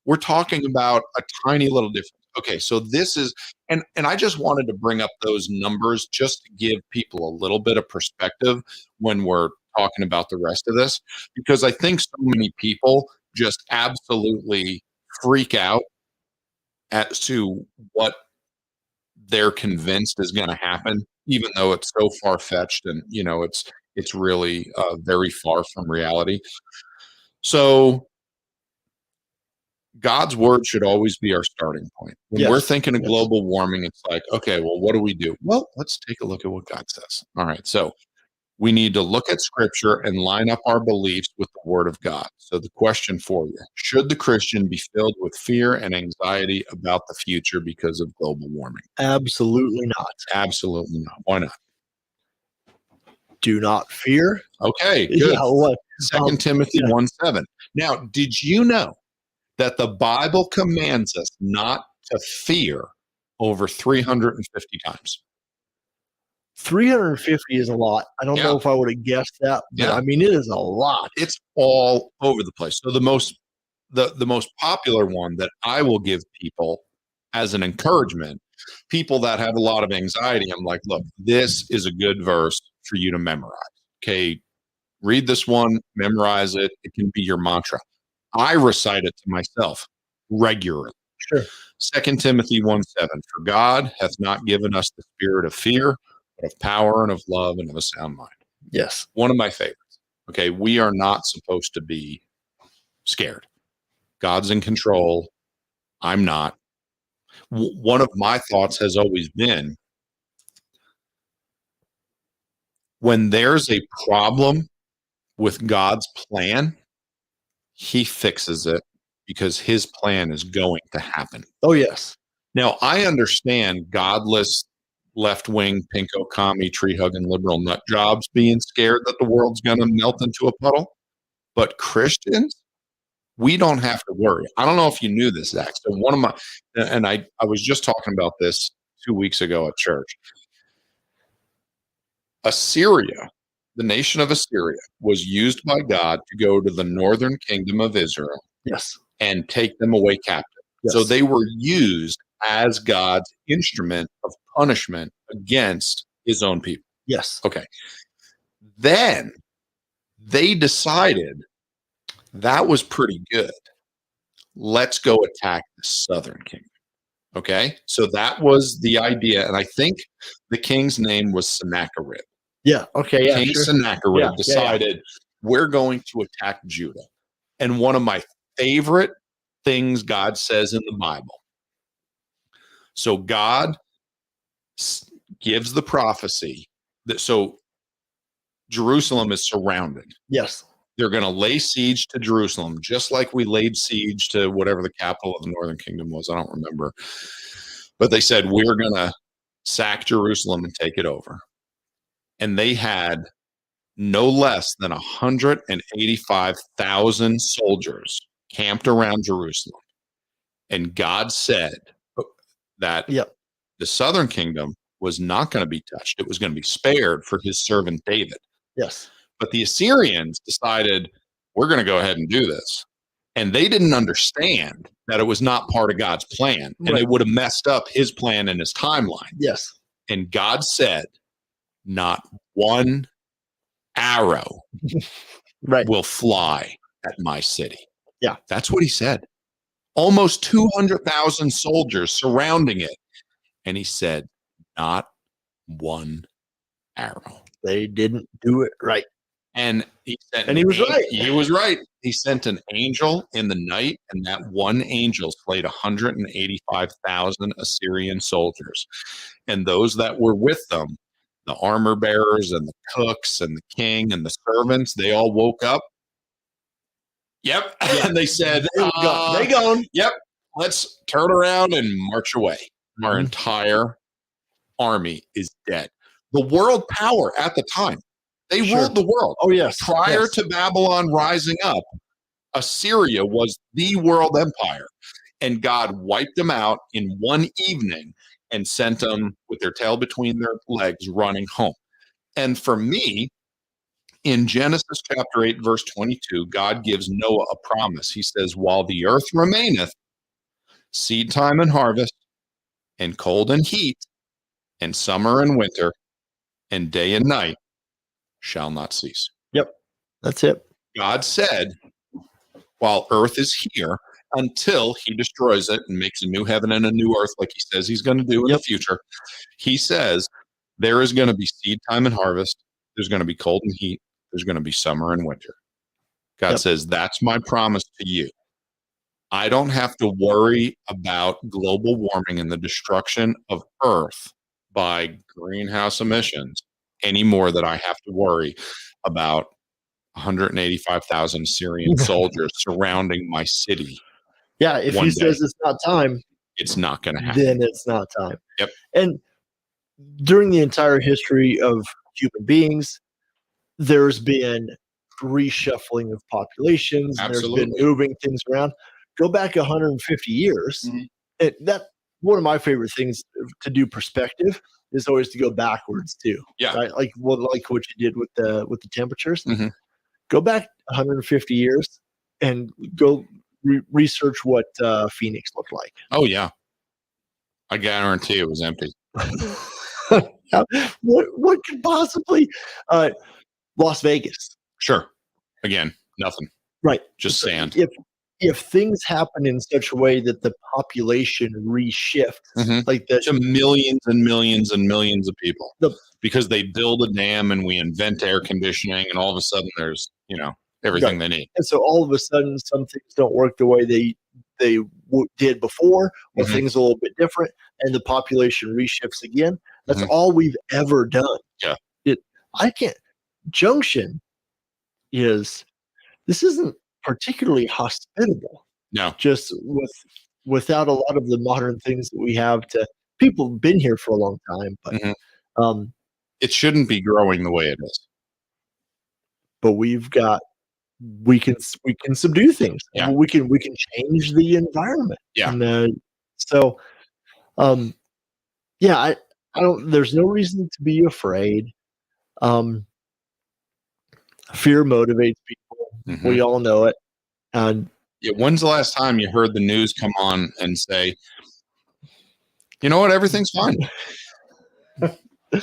We're talking about a tiny little difference. Okay, so this is, and I just wanted to bring up those numbers just to give people a little bit of perspective when we're talking about the rest of this, because I think so many people just absolutely freak out as to what they're convinced is going to happen, even though it's so far-fetched and, it's really very far from reality. So God's word should always be our starting point. When we're thinking of global warming, it's like, okay, well, what do we do? Well, let's take a look at what God says. All right. So we need to look at scripture and line up our beliefs with the word of God. So the question for you, should the Christian be filled with fear and anxiety about the future because of global warming? Absolutely not. Absolutely not. Why not? Do not fear. Okay, good. Yeah, 2 Timothy 1:7. Now, did you know that the Bible commands us not to fear over 350 times? 350 is a lot. I don't know if I would have guessed that, but I mean, it is a lot. It's all over the place. So the most popular one that I will give people as an encouragement, people that have a lot of anxiety, I'm like, look, this is a good verse for you to memorize. Okay, read this one, memorize it. It can be your mantra. I recite it to myself regularly. Sure. 2 Timothy 1:7, for God hath not given us the spirit of fear, but of power and of love and of a sound mind. Yes. One of my favorites. Okay, we are not supposed to be scared. God's in control. I'm not. One of my thoughts has always been, when there's a problem with God's plan, he fixes it because his plan is going to happen. Oh, yes. Now, I understand godless, left-wing, pinko commie, tree-hugging liberal nut jobs being scared that the world's going to melt into a puddle. But Christians, we don't have to worry. I don't know if you knew this, Zach. So I was just talking about this 2 weeks ago at church. Assyria, the nation of Assyria, was used by God to go to the northern kingdom of Israel. Yes. And take them away captive. Yes. So they were used as God's instrument of punishment against his own people. Yes. Okay. Then they decided that was pretty good. Let's go attack the southern kingdom. Okay. So that was the idea. And I think the king's name was Sennacherib. Yeah. Okay. Yeah. King Sennacherib decided we're going to attack Judah. And one of my favorite things God says in the Bible. So God gives the prophecy that so Jerusalem is surrounded. Yes. They're going to lay siege to Jerusalem, just like we laid siege to whatever the capital of the northern kingdom was. I don't remember. But they said, we're going to sack Jerusalem and take it over. And they had no less than 185,000 soldiers camped around Jerusalem. And God said that the southern kingdom was not going to be touched. It was going to be spared for his servant David. Yes. But the Assyrians decided, we're going to go ahead and do this. And they didn't understand that it was not part of God's plan. And it would have messed up his plan and his timeline. Yes. And God said, not one arrow will fly at my city. Yeah. That's what he said. almost 200,000 soldiers surrounding it. And he said, not one arrow. They didn't do it right. And he was right. He was right. He sent an angel in the night, and that one angel slayed 185,000 Assyrian soldiers. And those that were with them, the armor bearers and the cooks and the king and the servants, they all woke up. Yep. Yeah. And they said, they gone. Yep. Let's turn around and march away. Our entire army is dead. The world power at the time, they ruled the world. Oh, yes. Prior to Babylon rising up, Assyria was the world empire. And God wiped them out in one evening and sent them with their tail between their legs running home. And for me, in Genesis chapter 8, verse 22, God gives Noah a promise. He says, while the earth remaineth, seed time and harvest, and cold and heat, and summer and winter, and day and night shall not cease. Yep, that's it. God said, while earth is here, until he destroys it and makes a new heaven and a new earth like he says he's going to do in the future, he says there is going to be seed time and harvest, there's going to be cold and heat, there's going to be summer and winter. God says, that's my promise to you. I don't have to worry about global warming and the destruction of Earth by greenhouse emissions any more than I have to worry about 185,000 Syrian soldiers surrounding my city. Yeah, if he says it's not time, it's not going to happen. Then it's not time. Yep. And during the entire history of human beings, there's been reshuffling of populations. Absolutely. There's been moving things around. Go back 150 years. That one of my favorite things to do perspective is always to go backwards too. Yeah. Right? Like what you did with the temperatures. Go back 150 years and go research what Phoenix looked like. Oh yeah. I guarantee it was empty. What could possibly Las Vegas? Sure. Again, nothing. Right. Just sand. If things happen in such a way that the population reshifts, like that, to millions and millions and millions of people, because they build a dam and we invent air conditioning, and all of a sudden there's everything they need. And so all of a sudden, some things don't work the way they did before, or things are a little bit different, and the population reshifts again. That's all we've ever done. Yeah. Junction this isn't particularly hospitable. No. Just without a lot of the modern things that we have people have been here for a long time, but it shouldn't be growing the way it is. But we can subdue things. Yeah. We can change the environment. Yeah. And, I don't. There's no reason to be afraid. Fear motivates people. We all know it. And when's the last time you heard the news come on and say, you know what, everything's fine.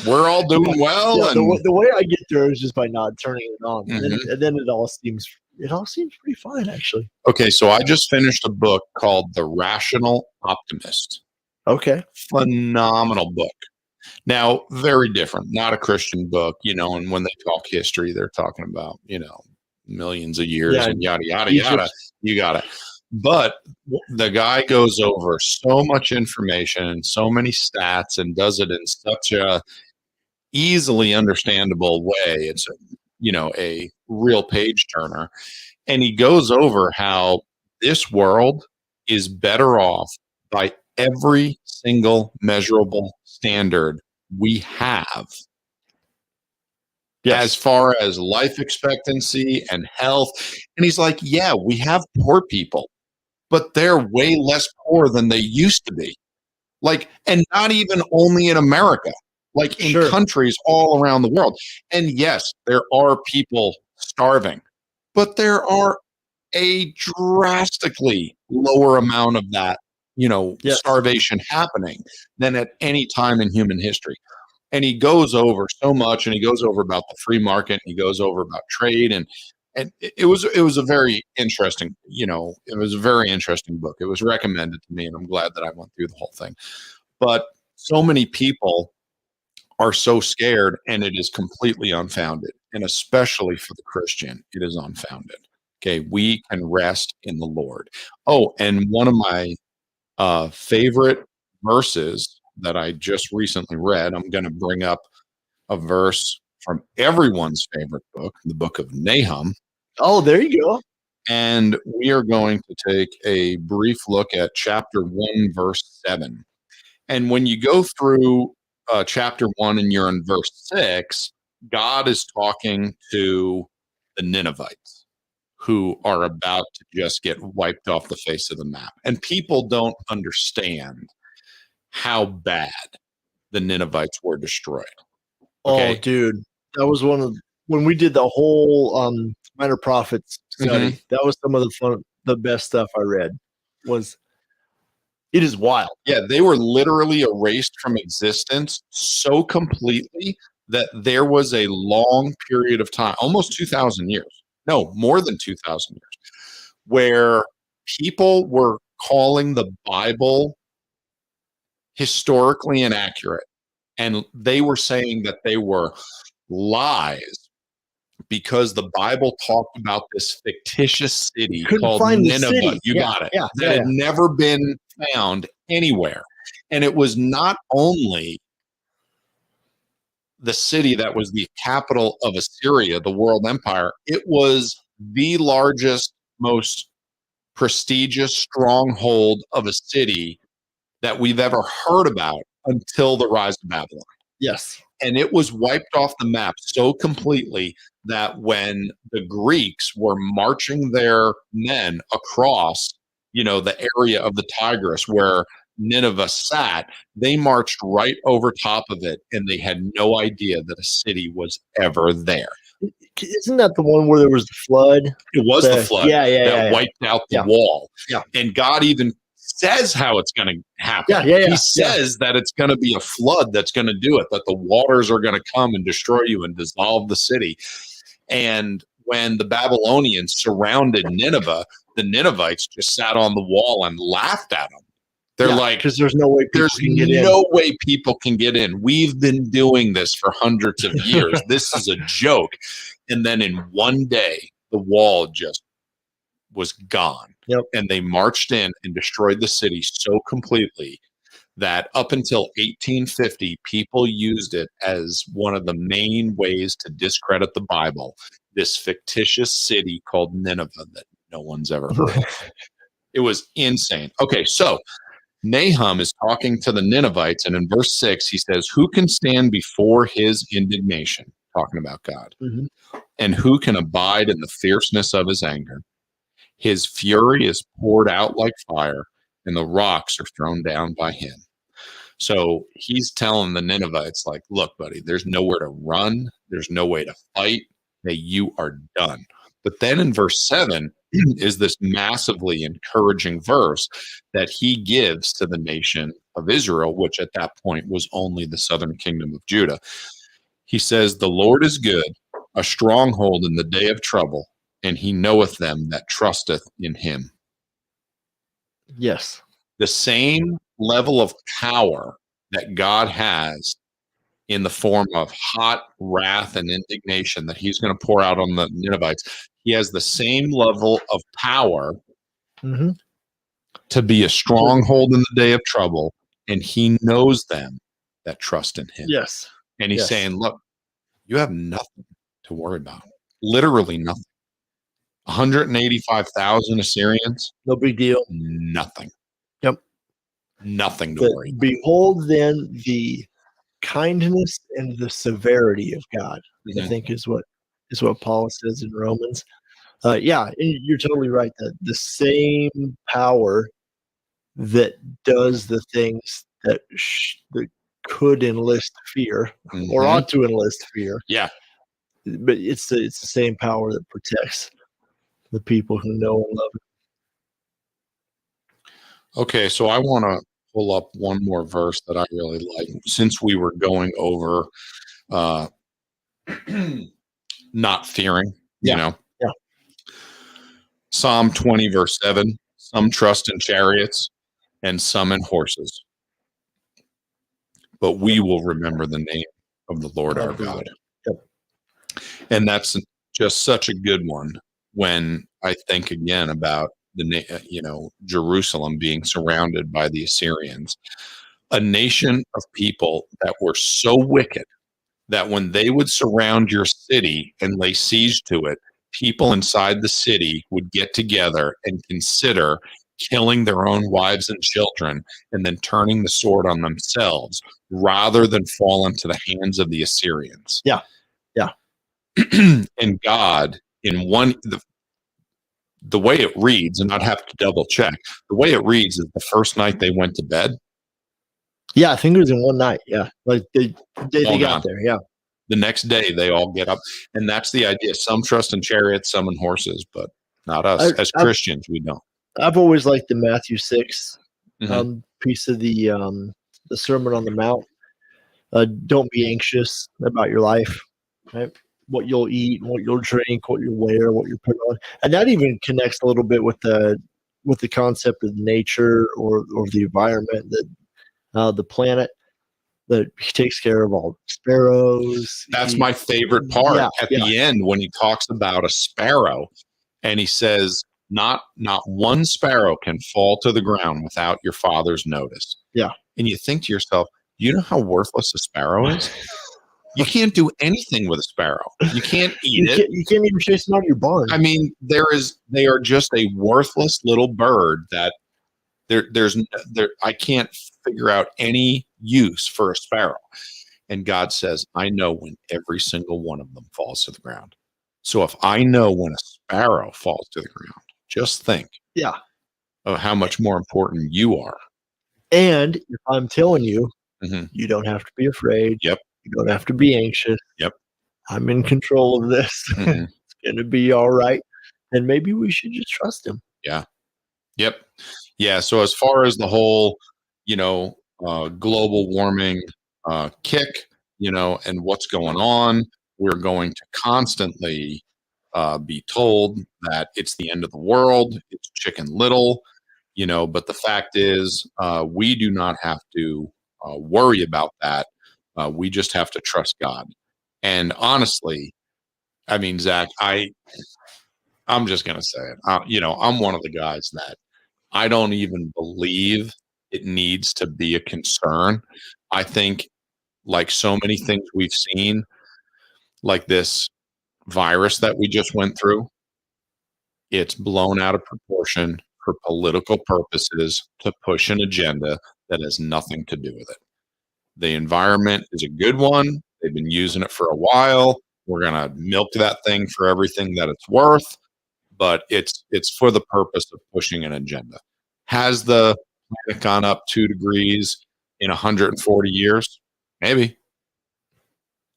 We're all doing well. Yeah, and the way I get there is just by not turning it on, and then it all seems pretty fine, actually. Okay, so I just finished a book called The Rational Optimist. Okay, phenomenal book. Now, very different, not a Christian book, and when they talk history, they're talking about, millions of years and yada, yada, yada. You got it. But the guy goes over so much information and so many stats and does it in such a easily understandable way. It's a real page turner. And he goes over how this world is better off by every single measurable standard we have. Yes. As far as life expectancy and health. And he's like, yeah, we have poor people, but they're way less poor than they used to be. And not even only in America, in countries all around the world. And yes, there are people starving, but there are a drastically lower amount of that, starvation happening than at any time in human history. And he goes over so much, and he goes over about the free market, and he goes over about trade, and And it was a very interesting, it was a very interesting book. It was recommended to me, and I'm glad that I went through the whole thing. But so many people are so scared, and it is completely unfounded. And especially for the Christian, it is unfounded. Okay, we can rest in the Lord. Oh, and one of my favorite verses that I just recently read, I'm going to bring up a verse from everyone's favorite book, the book of Nahum. Oh, there you go. And we are going to take a brief look at chapter 1, verse 7. And when you go through chapter 1 and you're in verse 6, God is talking to the Ninevites who are about to just get wiped off the face of the map. And people don't understand how bad the Ninevites were destroyed. Okay? Oh, dude, that was when we did the whole Minor Prophets study. Mhm. That was some of the best stuff I read. It is wild. Yeah, they were literally erased from existence so completely that there was a long period of time, almost 2,000 years. No, more than 2,000 years, where people were calling the Bible historically inaccurate. And they were saying that they were lies because the Bible talked about this fictitious city called Nineveh. You got it. That had never been found anywhere. And it was not only the city that was the capital of Assyria, the world empire, it was the largest, most prestigious stronghold of a city that we've ever heard about until the rise of Babylon. Yes. And it was wiped off the map so completely that when the Greeks were marching their men across, the area of the Tigris where Nineveh sat, they marched right over top of it, and they had no idea that a city was ever there. Isn't that the one where there was the flood? It was the flood that wiped out the wall. Yeah. And God even says how it's going to happen. He says that it's going to be a flood that's going to do it, that the waters are going to come and destroy you and dissolve the city. And when the Babylonians surrounded Nineveh, the Ninevites just sat on the wall and laughed at them. They're like, because there's no way people can get in. We've been doing this for hundreds of years. This is a joke. And then in one day, the wall just was gone. Yep. And they marched in and destroyed the city so completely that up until 1850, people used it as one of the main ways to discredit the Bible, this fictitious city called Nineveh that no one's ever heard of. It was insane. Okay, so Nahum is talking to the Ninevites, and in verse 6, he says, "Who can stand before his indignation?" Talking about God. Mm-hmm. "And who can abide in the fierceness of his anger? His fury is poured out like fire, and the rocks are thrown down by him." So he's telling the Ninevites, like, look, buddy, there's nowhere to run. There's no way to fight. That you are done. But then in verse 7 is this massively encouraging verse that he gives to the nation of Israel, which at that point was only the southern kingdom of Judah. He says, "The Lord is good, a stronghold in the day of trouble, and he knoweth them that trusteth in him." Yes. The same level of power that God has in the form of hot wrath and indignation that he's going to pour out on the Ninevites, he has the same level of power to be a stronghold in the day of trouble, and he knows them that trust in him. Yes. And he's saying, look, you have nothing to worry about. Literally nothing. 185,000 Assyrians. No big deal. Nothing. Yep. Nothing to worry about. Behold then the kindness and the severity of God, I think is what Paul says in Romans. And you're totally right that the same power that does the things that could enlist fear or ought to enlist fear. Yeah. But it's the same power that protects the people who know and love it. Okay, so I want to pull up one more verse that I really like, since we were going over not fearing, you know. Yeah. Psalm 20, verse 7, some trust in chariots and some in horses, but we will remember the name of the Lord our God. Yep. And that's just such a good one when I think again about Jerusalem being surrounded by the Assyrians, a nation of people that were so wicked that when they would surround your city and lay siege to it, people inside the city would get together and consider killing their own wives and children and then turning the sword on themselves rather than fall into the hands of the Assyrians. Yeah. Yeah. And God, the way it reads, and I'd have to double check, the way it reads is the first night they went to bed. Yeah, I think it was in one night. Yeah. Like the day they got there. Yeah. The next day they all get up. And that's the idea. Some trust in chariots, some in horses, but not us. As Christians, we don't. I've always liked the Matthew 6 piece of the Sermon on the Mount. Don't be anxious about your life, right? What you'll eat, what you'll drink, what you'll wear, what you'll put on. And that even connects a little bit with the concept of nature or the environment, that the planet, that he takes care of all the sparrows. That's my favorite part at the end when he talks about a sparrow and he says, not one sparrow can fall to the ground without your Father's notice. Yeah. And you think to yourself, you know how worthless a sparrow is? You can't do anything with a sparrow. You can't eat it. You can't even chase them out of your barn. I mean, they are just a worthless little bird that I can't figure out any use for a sparrow. And God says, I know when every single one of them falls to the ground. So if I know when a sparrow falls to the ground, just think of how much more important you are. And if I'm telling you, you don't have to be afraid. Yep. You don't have to be anxious. Yep. I'm in control of this. It's going to be all right. And maybe we should just trust him. Yeah. Yep. Yeah. So as far as the whole, global warming kick, and what's going on, we're going to constantly be told that it's the end of the world. It's Chicken Little, but the fact is we do not have to worry about that. We just have to trust God. And honestly, I mean, Zach, I'm just going to say it. I'm one of the guys that I don't even believe it needs to be a concern. I think, like so many things we've seen, like this virus that we just went through, it's blown out of proportion for political purposes to push an agenda that has nothing to do with it. The environment is a good one. They've been using it for a while. We're going to milk that thing for everything that it's worth, but it's for the purpose of pushing an agenda. Has the planet gone up 2 degrees in 140 years? Maybe.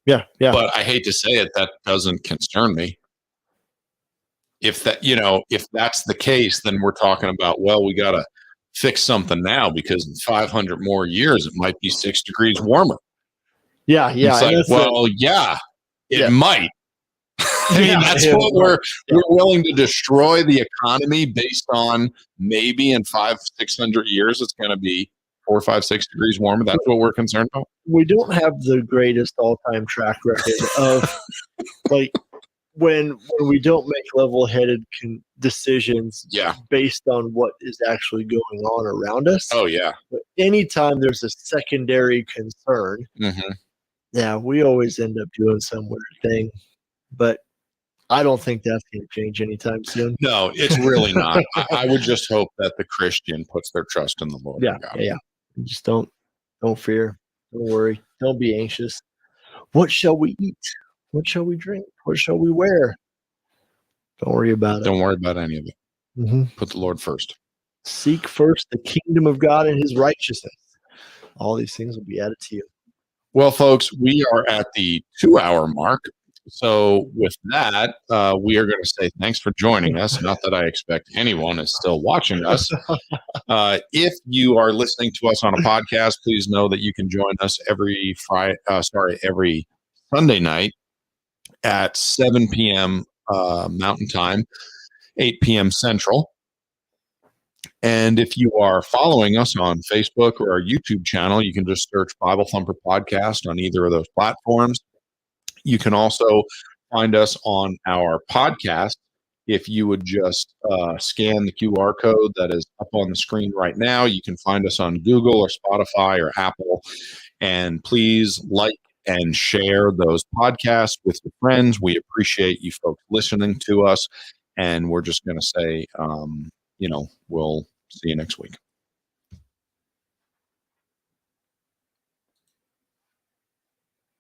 Yeah. But I hate to say it, that doesn't concern me. If that's the case, then we're talking about, well, we got to fix something now because in 500 more years, it might be 6 degrees warmer. Yeah. It's like, it might. I mean, that's what we're willing to destroy the economy based on maybe in 500-600 years, it's going to be 4, 5, 6 degrees warmer. That's what we're concerned about. We don't have the greatest all-time track record of like when we don't make level-headed decisions based on what is actually going on around us. Oh, yeah. But anytime there's a secondary concern, we always end up doing some weird thing. But I don't think that's going to change anytime soon. No, it's really not. I would just hope that the Christian puts their trust in the Lord. Yeah. Just don't fear. Don't worry. Don't be anxious. What shall we eat? What shall we drink? What shall we wear? Don't worry about it. Don't worry about any of it. Put the Lord first. Seek first the kingdom of God and his righteousness. All these things will be added to you. Well, folks, we are at the 2-hour mark. So with that, we are going to say thanks for joining us. Not that I expect anyone is still watching us. If you are listening to us on a podcast, please know that you can join us every Sunday night at 7 p.m. Mountain Time. 8 p.m. Central. And if you are following us on Facebook or our YouTube channel, you can just search Bible Thumper Podcast on either of those platforms. You can also find us on our podcast. If you would just scan the QR code that is up on the screen right now, you can find us on Google or Spotify or Apple. And please like and share those podcasts with your friends. We appreciate you folks listening to us. And we're just going to say, we'll see you next week.